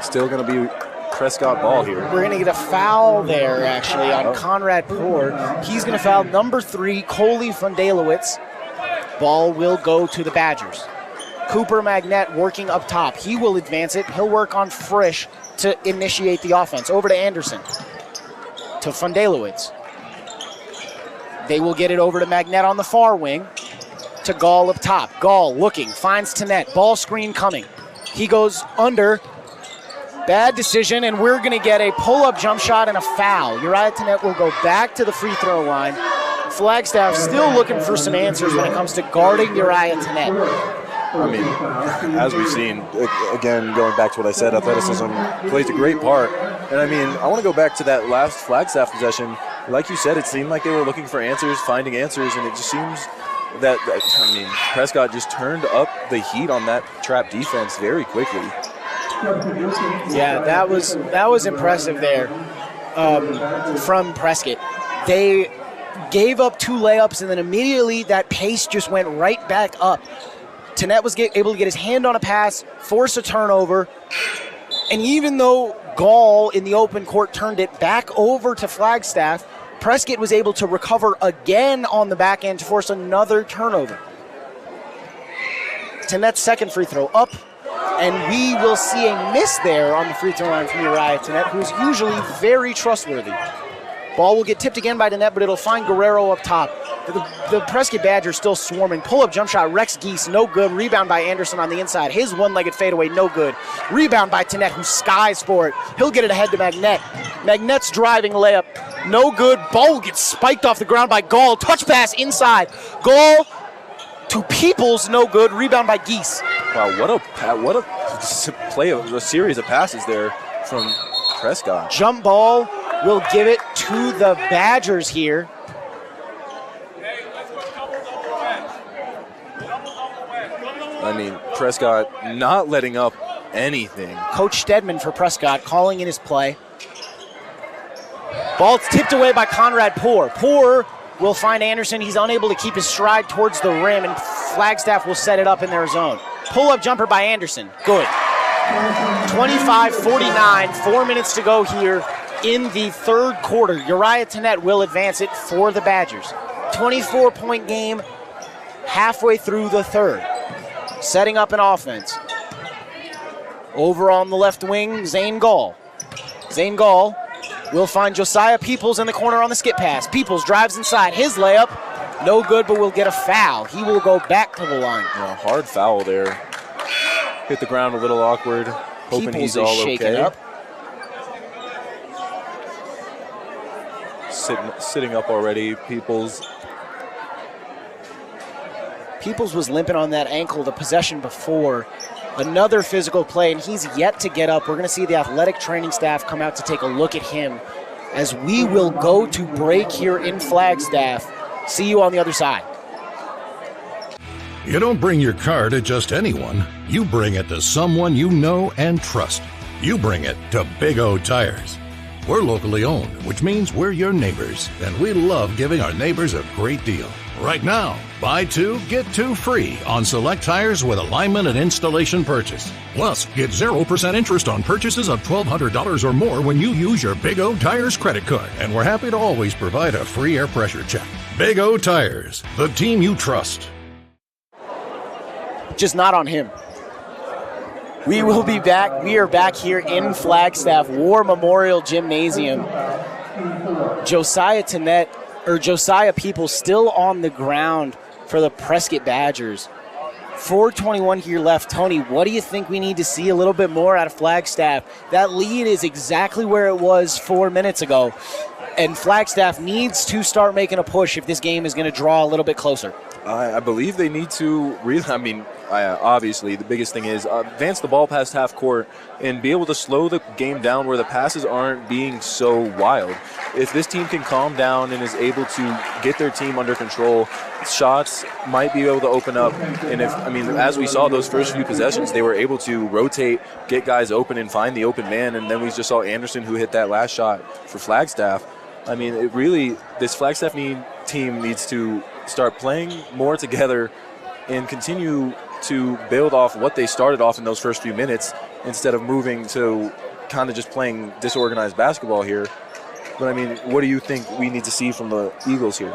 Still going to be Prescott ball here. We're going to get a foul there, actually, on Conrad Poor. He's going to foul number 3, Coley Fundelowitz. Ball will go to the Badgers. Cooper Magnet working up top. He will advance it. He'll work on Frisch to initiate the offense. Over to Anderson. To Fundelowitz. They will get it over to Magnet on the far wing. To Gall up top. Gall looking, finds Tennette. Ball screen coming. He goes under. Bad decision, and we're going to get a pull-up jump shot and a foul. Uriah Tennette will go back to the free throw line. Flagstaff still looking for some answers when it comes to guarding Uriah Tennette. I mean, as we've seen, again, going back to what I said, athleticism plays a great part. And, I mean, I want to go back to that last Flagstaff possession. Like you said, it seemed like they were looking for answers, finding answers, and it just seems that, I mean, Prescott just turned up the heat on that trap defense very quickly. Yeah, that was impressive there from Prescott. They gave up 2 layups, and then immediately that pace just went right back up. Tennette was able to get his hand on a pass, force a turnover, and even though Gall in the open court turned it back over to Flagstaff, Prescott was able to recover again on the back end to force another turnover. Tennette's second free throw up, and we will see a miss there on the free throw line from Uriah Tennette, who's usually very trustworthy. Ball will get tipped again by Tennette, but it'll find Guerrero up top. The Prescott Badgers still swarming. Pull-up jump shot, Rex Geese, no good. Rebound by Anderson on the inside. His one-legged fadeaway, no good. Rebound by Tannett, who skies for it. He'll get it ahead to Magnette. Magnette's driving layup, no good. Ball gets spiked off the ground by Gall. Touch pass inside. Gall to Peoples, no good. Rebound by Geese. Wow, what a series of passes there from Prescott. Jump ball will give it to the Badgers here. I mean, Prescott not letting up anything. Coach Stedman for Prescott calling in his play. Ball's tipped away by Conrad Poor. Poor will find Anderson. He's unable to keep his stride towards the rim, and Flagstaff will set it up in their zone. Pull-up jumper by Anderson. Good. 25-49, 4 minutes to go here in the third quarter. Uriah Tannett will advance it for the Badgers. 24-point game halfway through the third. Setting up an offense. Over on the left wing, Zane Gall. Zane Gall will find Josiah Peoples in the corner on the skip pass. Peoples drives inside. His layup, no good, but will get a foul. He will go back to the line. Hard foul there. Hit the ground a little awkward. Hoping Peoples he's all okay. Up. Sitting up already, Peoples. Peoples was limping on that ankle the possession before. Another physical play, and he's yet to get up. We're going to see the athletic training staff come out to take a look at him as we will go to break here in Flagstaff. See you on the other side. You don't bring your car to just anyone. You bring it to someone you know and trust. You bring it to Big O Tires. We're locally owned, which means we're your neighbors, and we love giving our neighbors a great deal. Right now, buy 2, get 2 free on select tires with alignment and installation purchase. Plus, get 0% interest on purchases of $1,200 or more when you use your Big O Tires credit card. And we're happy to always provide a free air pressure check. Big O Tires, the team you trust. Just not on him. We will be back. We are back here in Flagstaff War Memorial Gymnasium. Josiah Peoples still on the ground for the Prescott Badgers. 4:21 here left. Tony, what do you think we need to see a little bit more out of Flagstaff? That lead is exactly where it was 4 minutes ago, and Flagstaff needs to start making a push if this game is going to draw a little bit closer. I believe they need to really, obviously the biggest thing is advance the ball past half court and be able to slow the game down where the passes aren't being so wild. If this team can calm down and is able to get their team under control, shots might be able to open up. And as we saw those first few possessions, they were able to rotate, get guys open and find the open man. And then we just saw Anderson who hit that last shot for Flagstaff. This Flagstaff team needs to start playing more together and continue to build off what they started off in those first few minutes instead of moving to kind of just playing disorganized basketball here. But, what do you think we need to see from the Eagles here?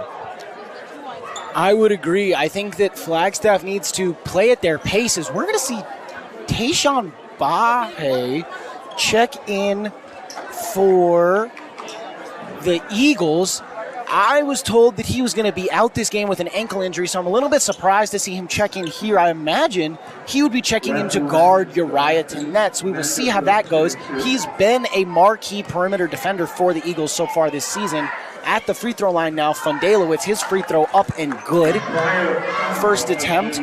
I would agree. I think that Flagstaff needs to play at their paces. We're going to see Tayshawn Bahe check in for the Eagles. I was told that he was going to be out this game with an ankle injury, so I'm a little bit surprised to see him check in here. I imagine he would be checking in to guard Uriah Tannett, so we will see how that goes. He's been a marquee perimeter defender for the Eagles so far this season. At the free throw line now, Fundelowitz, his free throw up and good. First attempt.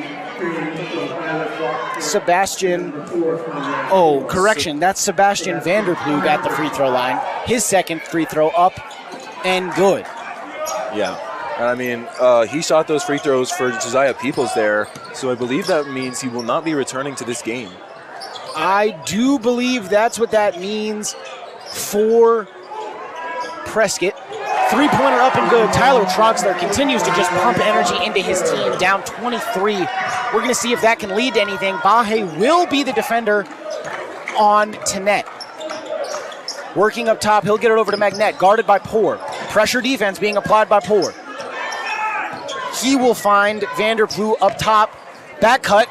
That's Sebastian Vanderploeg at the free throw line. His second free throw up and good. Yeah, and he shot those free throws for Josiah Peoples there, so I believe that means he will not be returning to this game. I do believe that's what that means for Prescott. Three-pointer up and good. Tyler Troxler continues to just pump energy into his team, down 23. We're going to see if that can lead to anything. Bahe will be the defender on Tannett. Working up top, he'll get it over to Magnette, guarded by Poor. Pressure defense being applied by Poor. He will find Vanderploeg up top. Back cut,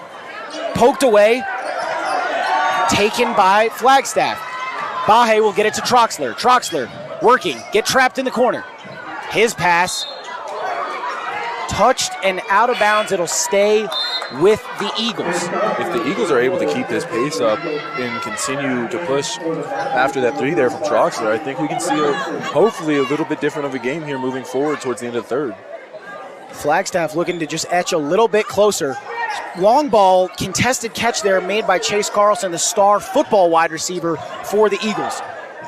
poked away, taken by Flagstaff. Bahe will get it to Troxler. Troxler working, get trapped in the corner. His pass touched and out of bounds. It'll stay with the Eagles. If the Eagles are able to keep this pace up and continue to push after that 3 there from Troxler, I think we can see hopefully a little bit different of a game here moving forward towards the end of the third. Flagstaff looking to just etch a little bit closer. Long ball, contested catch there made by Chase Carlson, the star football wide receiver for the Eagles.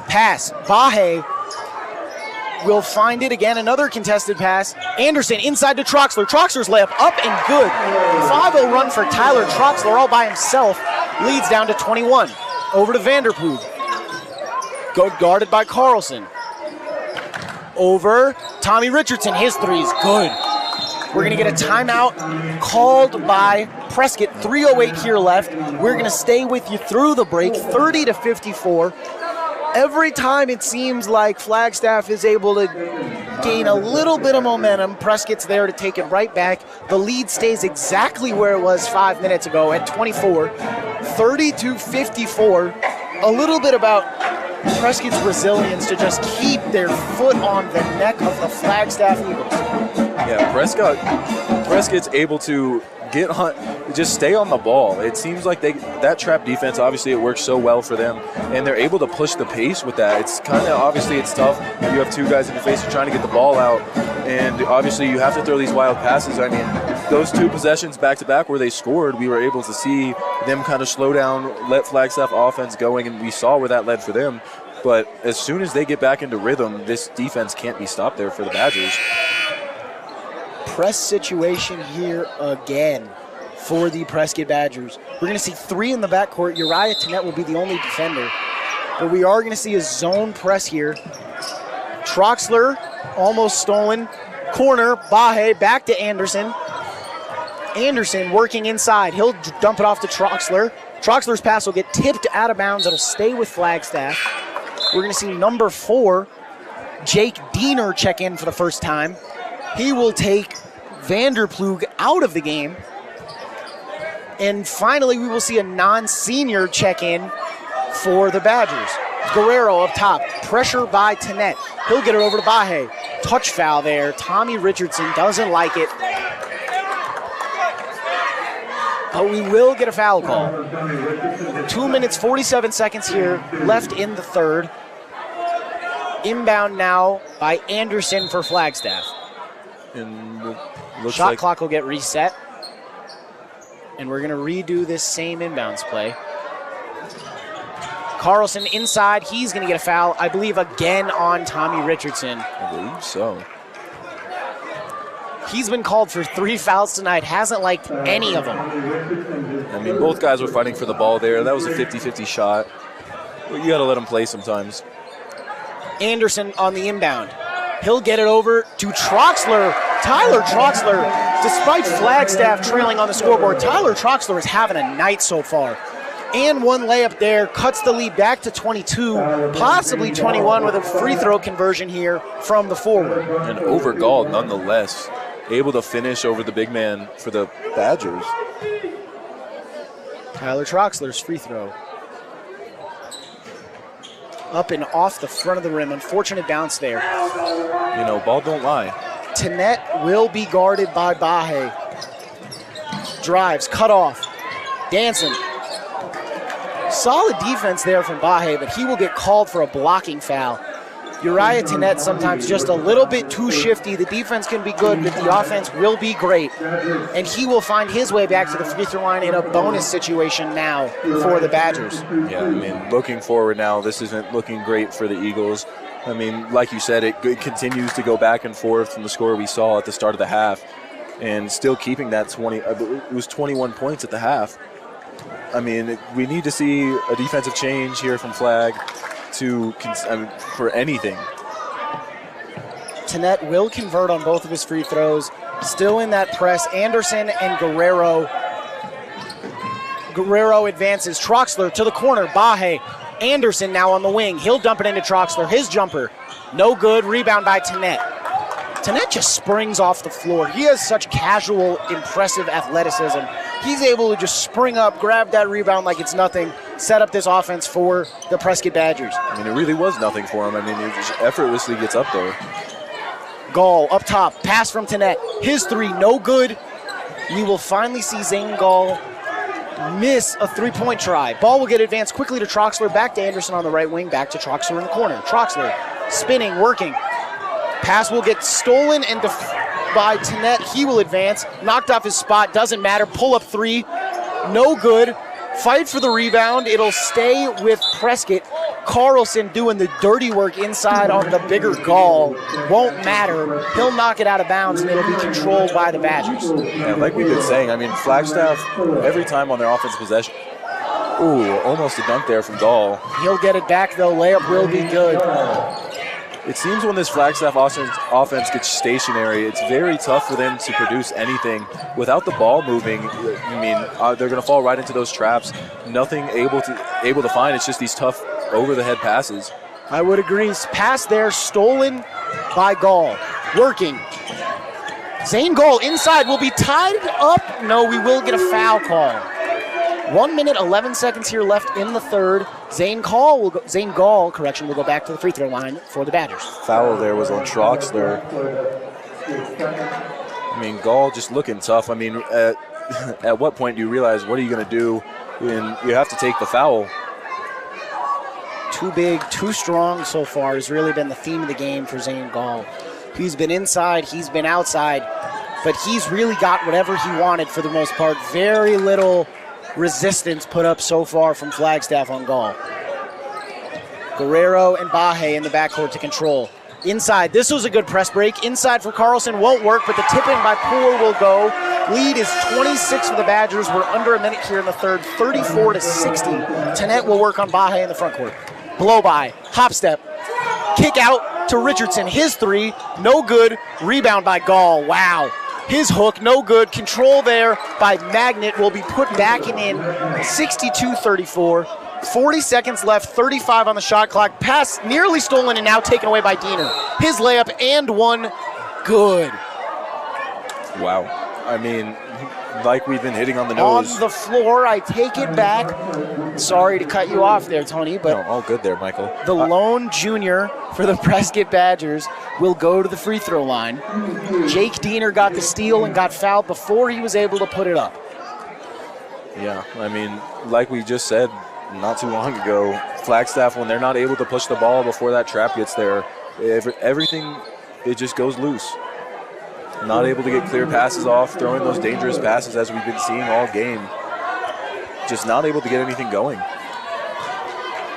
Pass, Bahe will find it again, another contested pass. Anderson inside to Troxler. Troxler's layup up and good. 5-0 run for Tyler Troxler all by himself. Leads down to 21. Over to Vanderpool. Guarded by Carlson. Over Tommy Richardson. His 3 is good. We're going to get a timeout called by Prescott. 3:08 here left. We're going to stay with you through the break, 30-54. Every time it seems like Flagstaff is able to gain a little bit of momentum, Prescott's there to take it right back. The lead stays exactly where it was 5 minutes ago at 24. 30-54. A little bit about Prescott's resilience to just keep their foot on the neck of the Flagstaff Eagles. Yeah, Prescott's able to just stay on the ball. It seems like that trap defense, obviously it works so well for them, and they're able to push the pace with that. It's kind of, obviously it's tough. You have 2 guys in your face, you're trying to get the ball out, and obviously you have to throw these wild passes. I mean, those 2 possessions back-to-back where they scored, we were able to see them kind of slow down, let Flagstaff offense going, and we saw where that led for them. But as soon as they get back into rhythm, this defense can't be stopped there for the Badgers. Press situation here again for the Prescott Badgers. We're going to see 3 in the backcourt. Uriah Tennett will be the only defender. But we are going to see a zone press here. Troxler almost stolen. Corner, Bahe back to Anderson. Anderson working inside. He'll dump it off to Troxler. Troxler's pass will get tipped out of bounds. It'll stay with Flagstaff. We're going to see number 4, Jake Diener, check in for the first time. He will take Vanderploeg out of the game. And finally, we will see a non-senior check in for the Badgers. Guerrero up top, pressure by Tennett. He'll get it over to Bahe. Touch foul there. Tommy Richardson doesn't like it. But we will get a foul call. 2 minutes, 47 seconds here left in the third. Inbound now by Anderson for Flagstaff. And shot clock will get reset. And we're going to redo this same inbounds play. Carlson inside. He's going to get a foul, I believe, again on Tommy Richardson. I believe so. He's been called for 3 fouls tonight. Hasn't liked any of them. I mean, both guys were fighting for the ball there. That was a 50-50 shot. But you got to let them play sometimes. Anderson on the inbound. He'll get it over to Troxler. Tyler Troxler, despite Flagstaff trailing on the scoreboard, Tyler Troxler is having a night so far. And 1 layup there, cuts the lead back to 22, possibly 21 with a free throw conversion here from the forward. And over Gall, nonetheless, able to finish over the big man for the Badgers. Tyler Troxler's free throw. Up and off the front of the rim. Unfortunate bounce there. You know, ball don't lie. Tennett will be guarded by Bahe. Drives, cut off. Danson. Solid defense there from Bahe, but he will get called for a blocking foul. Uriah Tennett sometimes just a little bit too shifty. The defense can be good, but the offense will be great. And he will find his way back to the free throw line in a bonus situation now for the Badgers. Yeah, I mean, looking forward now, this isn't looking great for the Eagles. I mean, like you said, it continues to go back and forth from the score we saw at the start of the half. And still keeping that 20, it was 21 points at the half. I mean, we need to see a defensive change here from Flag for anything. Tennett will convert on both of his free throws. Still in that press, Anderson and Guerrero. Guerrero advances. Troxler to the corner. Bahe. Anderson now on the wing. He'll dump it into Troxler. His jumper. No good. Rebound by Tennett. Tennett just springs off the floor. He has such casual, impressive athleticism. He's able to just spring up, grab that rebound like it's nothing, set up this offense for the Prescott Badgers. I mean, it really was nothing for him. I mean, he just effortlessly gets up there. Gall up top, pass from Tenet. His three, no good. We will finally see Zane Gall miss a three-point try. Ball will get advanced quickly to Troxler, back to Anderson on the right wing, back to Troxler in the corner. Troxler spinning, working. Pass will get stolen and by Tenet. He will advance, knocked off his spot, doesn't matter. Pull up three, no good. Fight for the rebound. It'll stay with Prescott. Carlson doing the dirty work inside on the bigger Gall. Won't matter. He'll knock it out of bounds, and it'll be controlled by the Badgers. Yeah, like we've been saying, I mean, Flagstaff, every time on their offensive possession, almost a dunk there from Gall. He'll get it back, though. Layup will be good. It seems when this Flagstaff offense gets stationary, it's very tough for them to produce anything. Without the ball moving, I mean, they're going to fall right into those traps. Nothing able to find. It's just these tough over-the-head passes. I would agree. Pass there, stolen by Gall. Working. Zane Gall inside will be tied up. No, we will get a foul call. 1 minute, 11 seconds here left in the third. Zane Gall will go back to the free throw line for the Badgers. Foul there was on Troxler. I mean, Gall just looking tough. I mean, at what point do you realize what are you going to do when you have to take the foul? Too big, too strong so far has really been the theme of the game for Zane Gall. He's been inside, he's been outside, but he's really got whatever he wanted for the most part. Very little resistance put up so far from Flagstaff on Gall. Guerrero and Baje in the backcourt to control. Inside, this was a good press break. Inside for Carlson, won't work, but the tip-in by Poole will go. Lead is 26 for the Badgers. We're under a minute here in the third, 34-60. Tenet will work on Baje in the front court. Blow by, hop step, kick out to Richardson. His three, no good. Rebound by Gall, wow. His hook, no good. Control there by Magnet will be put back and in. 62-34. 40 seconds left, 35 on the shot clock. Pass nearly stolen and now taken away by Diener. His layup and one, good. Wow. I mean, like we've been hitting on the nose. On the floor, I take it back. Sorry to cut you off there, Tony, but no, all good there, Michael. The lone junior for the Prescott Badgers will go to the free throw line. Jake Diener got the steal and got fouled before he was able to put it up. Yeah, I mean, like we just said not too long ago, Flagstaff, when they're not able to push the ball before that trap gets there, everything, it just goes loose. Not able to get clear passes off, throwing those dangerous passes as we've been seeing all game. Just not able to get anything going.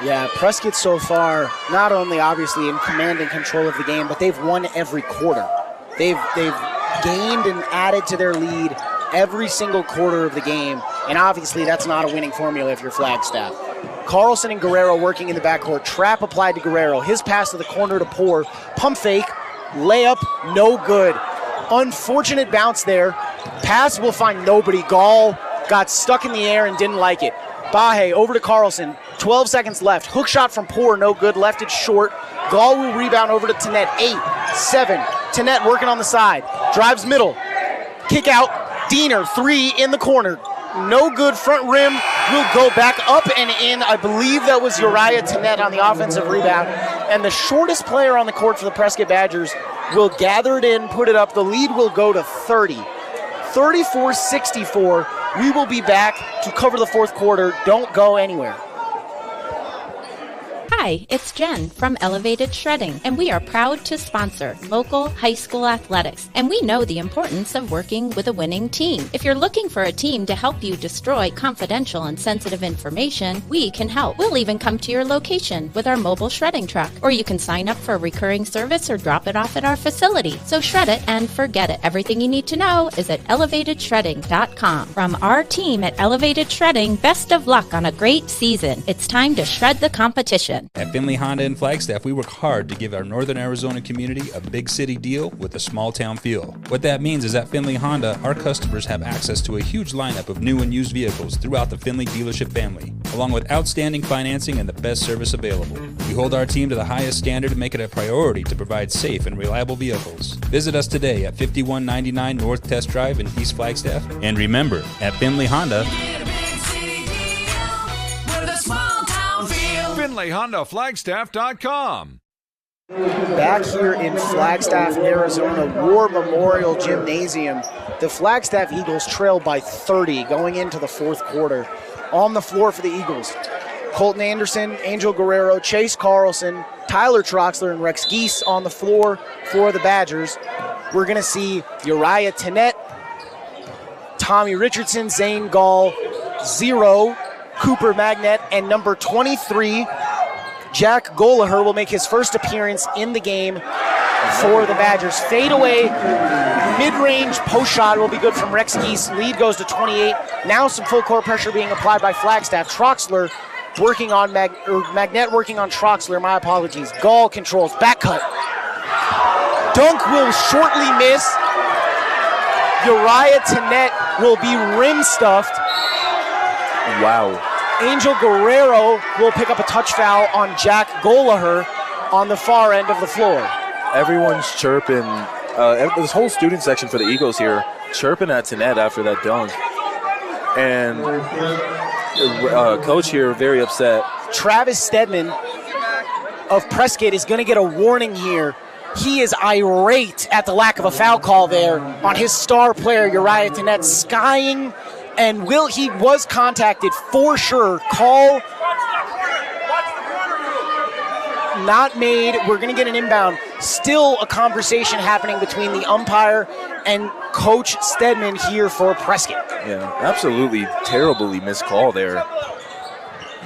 Yeah, Prescott so far, not only obviously in command and control of the game, but they've won every quarter. They've gained and added to their lead every single quarter of the game, and obviously that's not a winning formula if you're Flagstaff. Carlson and Guerrero working in the backcourt. Trap applied to Guerrero. His pass to the corner to Poor. Pump fake, layup, no good. Unfortunate bounce there. Pass will find nobody. Gall got stuck in the air and didn't like it. Baje over to Carlson. 12 seconds left. Hook shot from Poor, no good. Left it short. Gall will rebound over to Tenet. 8-7. Tenet working on the side. Drives middle. Kick out. Diener, three in the corner. No good. Front rim will go back up and in. I believe that was Uriah Tenet on the offensive rebound. And the shortest player on the court for the Prescott Badgers will gather it in, put it up. The lead will go to 30. 34-64. We will be back to cover the fourth quarter. Don't go anywhere. Hi, it's Jen from Elevated Shredding, and we are proud to sponsor local high school athletics. And we know the importance of working with a winning team. If you're looking for a team to help you destroy confidential and sensitive information, we can help. We'll even come to your location with our mobile shredding truck, or you can sign up for a recurring service or drop it off at our facility. So shred it and forget it. Everything you need to know is at elevatedshredding.com. From our team at Elevated Shredding, best of luck on a great season. It's time to shred the competition. At Finley Honda in Flagstaff, we work hard to give our Northern Arizona community a big city deal with a small town feel. What that means is at Finley Honda, our customers have access to a huge lineup of new and used vehicles throughout the Finley dealership family, along with outstanding financing and the best service available. We hold our team to the highest standard and make it a priority to provide safe and reliable vehicles. Visit us today at 5199 North Test Drive in East Flagstaff. And remember, at Finley Honda, FinleyHondaFlagstaff.com Back here in Flagstaff, Arizona, War Memorial Gymnasium, the Flagstaff Eagles trail by 30 going into the fourth quarter. On the floor for the Eagles, Colton Anderson, Angel Guerrero, Chase Carlson, Tyler Troxler, and Rex Geese on the floor for the Badgers. We're going to see Uriah Tennett, Tommy Richardson, Zane Gall, 0, Cooper Magnet, and number 23, Jack Golaher will make his first appearance in the game for the Badgers. Fadeaway, mid-range post shot will be good from Rex Geese. Lead goes to 28. Now some full court pressure being applied by Flagstaff. Troxler working on Magnet working on Troxler, my apologies. Gall controls, back cut. Dunk will shortly miss. Uriah Tennett will be rim stuffed. Wow. Angel Guerrero will pick up a touch foul on Jack Golaher on the far end of the floor. Everyone's chirping. This whole student section for the Eagles here chirping at Tennett after that dunk. And coach here very upset. Travis Stedman of Prescott is going to get a warning here. He is irate at the lack of a foul call there on his star player, Uriah Tennett, skying, and he was contacted for sure. Call not made. We're going to get an inbound. Still a conversation happening between the umpire and Coach Stedman here for Prescott. Yeah, absolutely terribly missed call there.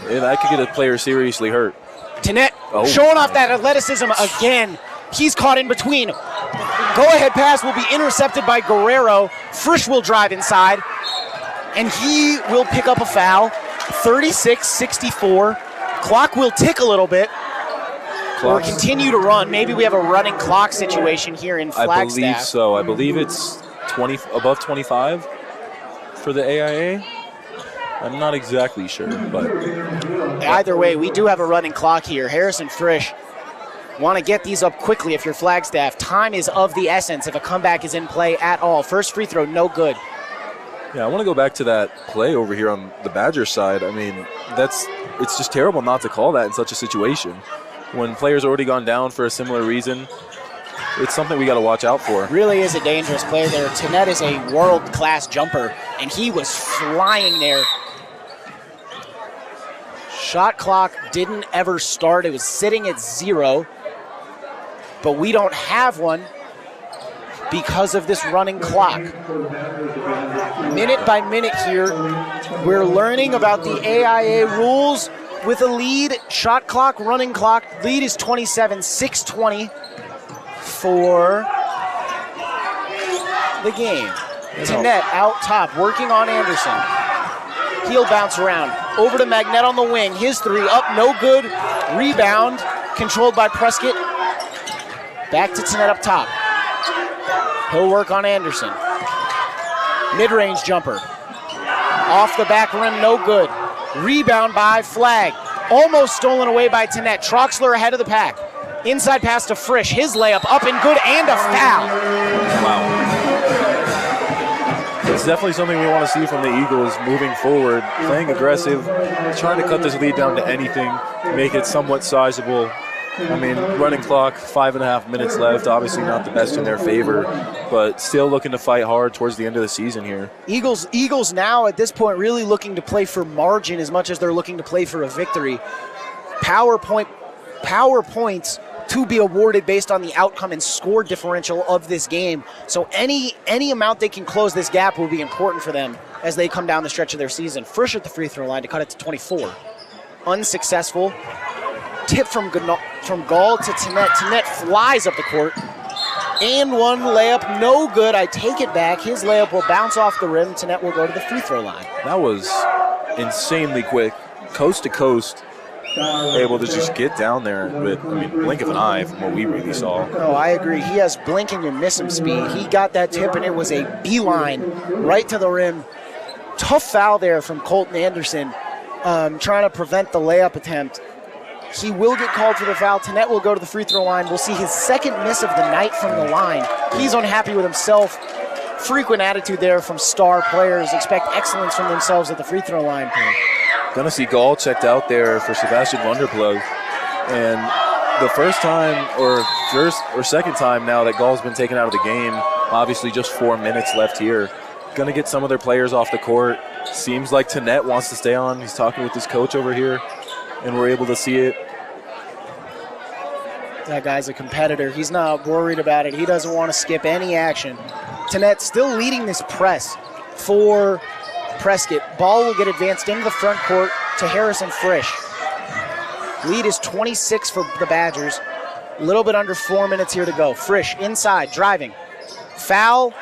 That could get a player seriously hurt. Tennett showing off that athleticism again. He's caught in between. Go-ahead pass will be intercepted by Guerrero. Frisch will drive inside, and he will pick up a foul. 36-64. Clock will tick a little bit. Or continue to run. Maybe we have a running clock situation here in Flagstaff. I believe so. I believe it's above 25 for the AIA. I'm not exactly sure, but either way, we do have a running clock here. Harrison Frisch want to get these up quickly if you're Flagstaff. Time is of the essence if a comeback is in play at all. First free throw, no good. Yeah, I want to go back to that play over here on the Badgers side. I mean, it's just terrible not to call that in such a situation. When players already gone down for a similar reason, it's something we got to watch out for. Really is a dangerous player there. Tennett is a world-class jumper, and he was flying there. Shot clock didn't ever start. It was sitting at 0, but we don't have one because of this running clock. Minute by minute here, we're learning about the AIA rules with a lead. Shot clock, running clock. Lead is 27, 6:20 for the game. Tennett out top, working on Anderson. He'll bounce around. Over to Magnet on the wing. His three up, no good. Rebound, controlled by Prescott. Back to Tennett up top. He'll work on Anderson. Mid-range jumper. Off the back rim, no good. Rebound by Flag. Almost stolen away by Tennett. Troxler ahead of the pack. Inside pass to Frisch. His layup up and good, and a foul. Wow. It's definitely something we want to see from the Eagles moving forward. Playing aggressive, trying to cut this lead down to anything, make it somewhat sizable. I mean, running clock, 5.5 minutes left. Obviously not the best in their favor, but still looking to fight hard towards the end of the season here. Eagles now at this point really looking to play for margin as much as they're looking to play for a victory. Power points to be awarded based on the outcome and score differential of this game. So any amount they can close this gap will be important for them as they come down the stretch of their season. Frisch at the free throw line to cut it to 24. Unsuccessful. Tip from Gall to Tennett. Tennett flies up the court. And one layup, no good. I take it back. His layup will bounce off the rim. Tennett will go to the free throw line. That was insanely quick. Coast to coast. Able to just get down there with, blink of an eye from what we really saw. No, I agree. He has blink and you miss him speed. He got that tip and it was a beeline right to the rim. Tough foul there from Colton Anderson, trying to prevent the layup attempt. He will get called for the foul. Tennett will go to the free throw line. We'll see his second miss of the night from the line. He's unhappy with himself. Frequent attitude there from star players. Expect excellence from themselves at the free throw line. Gonna see Gall checked out there for Sebastian Wonderplug. And the first or second time now that Gall's been taken out of the game. Obviously just 4 minutes left here. Going to get some of their players off the court. Seems like Tanette wants to stay on. He's talking with his coach over here, and we're able to see it. That guy's a competitor. He's not worried about it. He doesn't want to skip any action. Tanette still leading this press for Prescott. Ball will get advanced into the front court to Harrison Frisch. Lead is 26 for the Badgers. A little bit under 4 minutes here to go. Frisch inside, driving. Foul,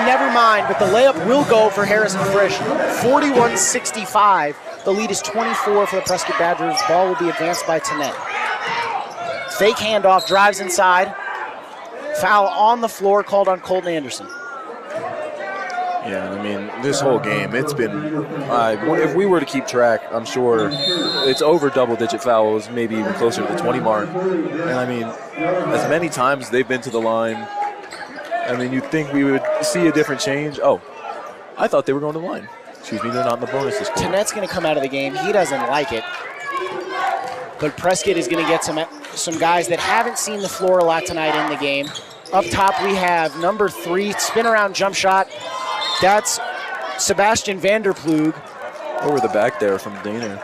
never mind, but the layup will go for Harrison Frisch. 41-65. The lead is 24 for the Prescott Badgers. Ball will be advanced by Tanette. Fake handoff, drives inside. Foul on the floor, called on Colton Anderson. Yeah, I mean, this whole game, it's been, if we were to keep track, I'm sure it's over double-digit fouls, maybe even closer to the 20 mark. And, I mean, as many times they've been to the line, I mean, you'd think we would see a different change. Oh, I thought they were going to the line. Excuse me, they're not in the bonus this quarter. Tanette's going to come out of the game. He doesn't like it. But Prescott is going to get some guys that haven't seen the floor a lot tonight in the game. Up top, we have number 3, spin-around jump shot. That's Sebastian Vanderplug. Over the back there from Dana.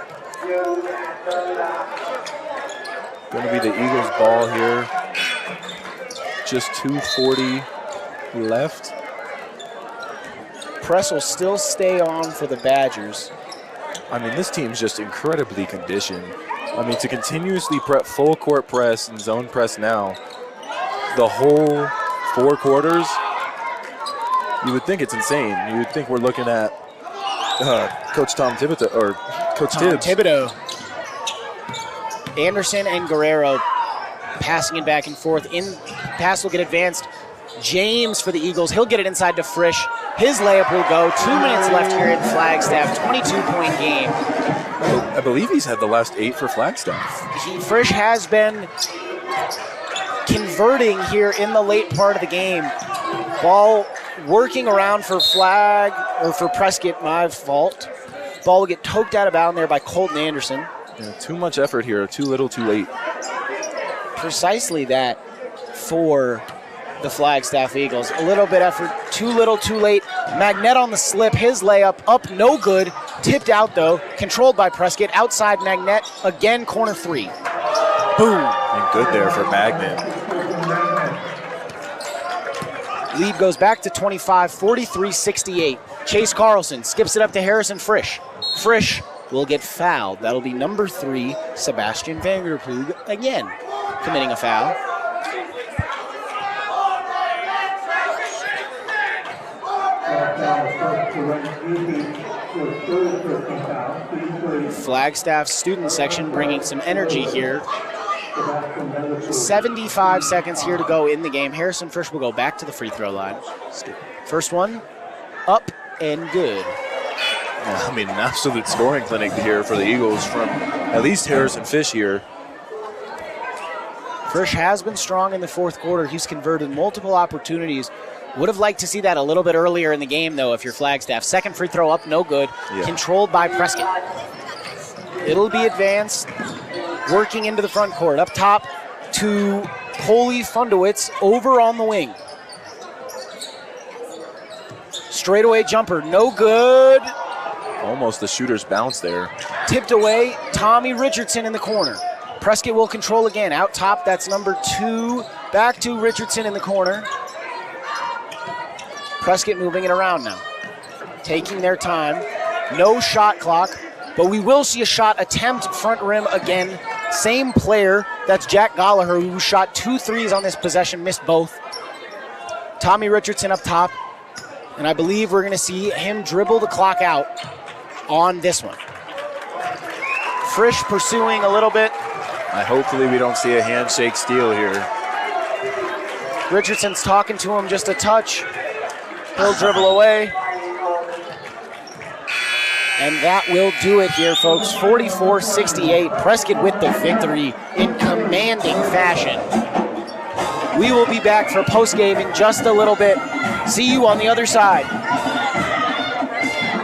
Going to be the Eagles' ball here. Just 2:40 left. Press will still stay on for the Badgers. I mean, this team's just incredibly conditioned. I mean, to continuously full court press and zone press now, the whole 4 quarters, you would think it's insane. You would think we're looking at Coach Tom Thibodeau, or Coach Tibbs. Thibodeau. Anderson and Guerrero passing it back and forth. Pass will get advanced. James for the Eagles. He'll get it inside to Frisch. His layup will go. 2 minutes left here in Flagstaff. 22-point game. I believe he's had the last 8 for Flagstaff. Frisch has been converting here in the late part of the game. Ball working around for Prescott, my fault. Ball will get toked out of bounds there by Colton Anderson. Yeah, too much effort here, too little, too late. Precisely that for the Flagstaff Eagles. A little bit effort, too little, too late. Magnet on the slip, his layup up, no good. Tipped out though, controlled by Prescott. Outside Magnet, again corner 3. Boom. And good there for Magnet. Lead goes back to 25, 43-68. Chase Carlson skips it up to Harrison Frisch. Frisch will get fouled. That'll be number 3, Sebastian Vanderplug, again committing a foul. Flagstaff student section bringing some energy here. 75 seconds here to go in the game. Harrison Frisch will go back to the free throw line. First one, up and good. I mean, an absolute scoring clinic here for the Eagles from at least Harrison Frisch here. Frisch has been strong in the fourth quarter. He's converted multiple opportunities. Would have liked to see that a little bit earlier in the game, though, if you're Flagstaff. Second free throw up, no good. Yeah. Controlled by Prescott. It'll be advanced, working into the front court. Up top to Coley Fundowitz over on the wing. Straightaway jumper, no good. Almost the shooter's bounce there. Tipped away, Tommy Richardson in the corner. Prescott will control again. Out top, that's number 2. Back to Richardson in the corner. Prescott moving it around now. Taking their time. No shot clock, but we will see a shot attempt front rim again. Same player, that's Jack Gallagher, who shot 2 threes on this possession, missed both. Tommy Richardson up top, and I believe we're going to see him dribble the clock out on this one. Frisch pursuing a little bit. Hopefully we don't see a handshake steal here. Richardson's talking to him just a touch. He'll dribble away. And that will do it here, folks. 44-68. Prescott with the victory in commanding fashion. We will be back for postgame in just a little bit. See you on the other side.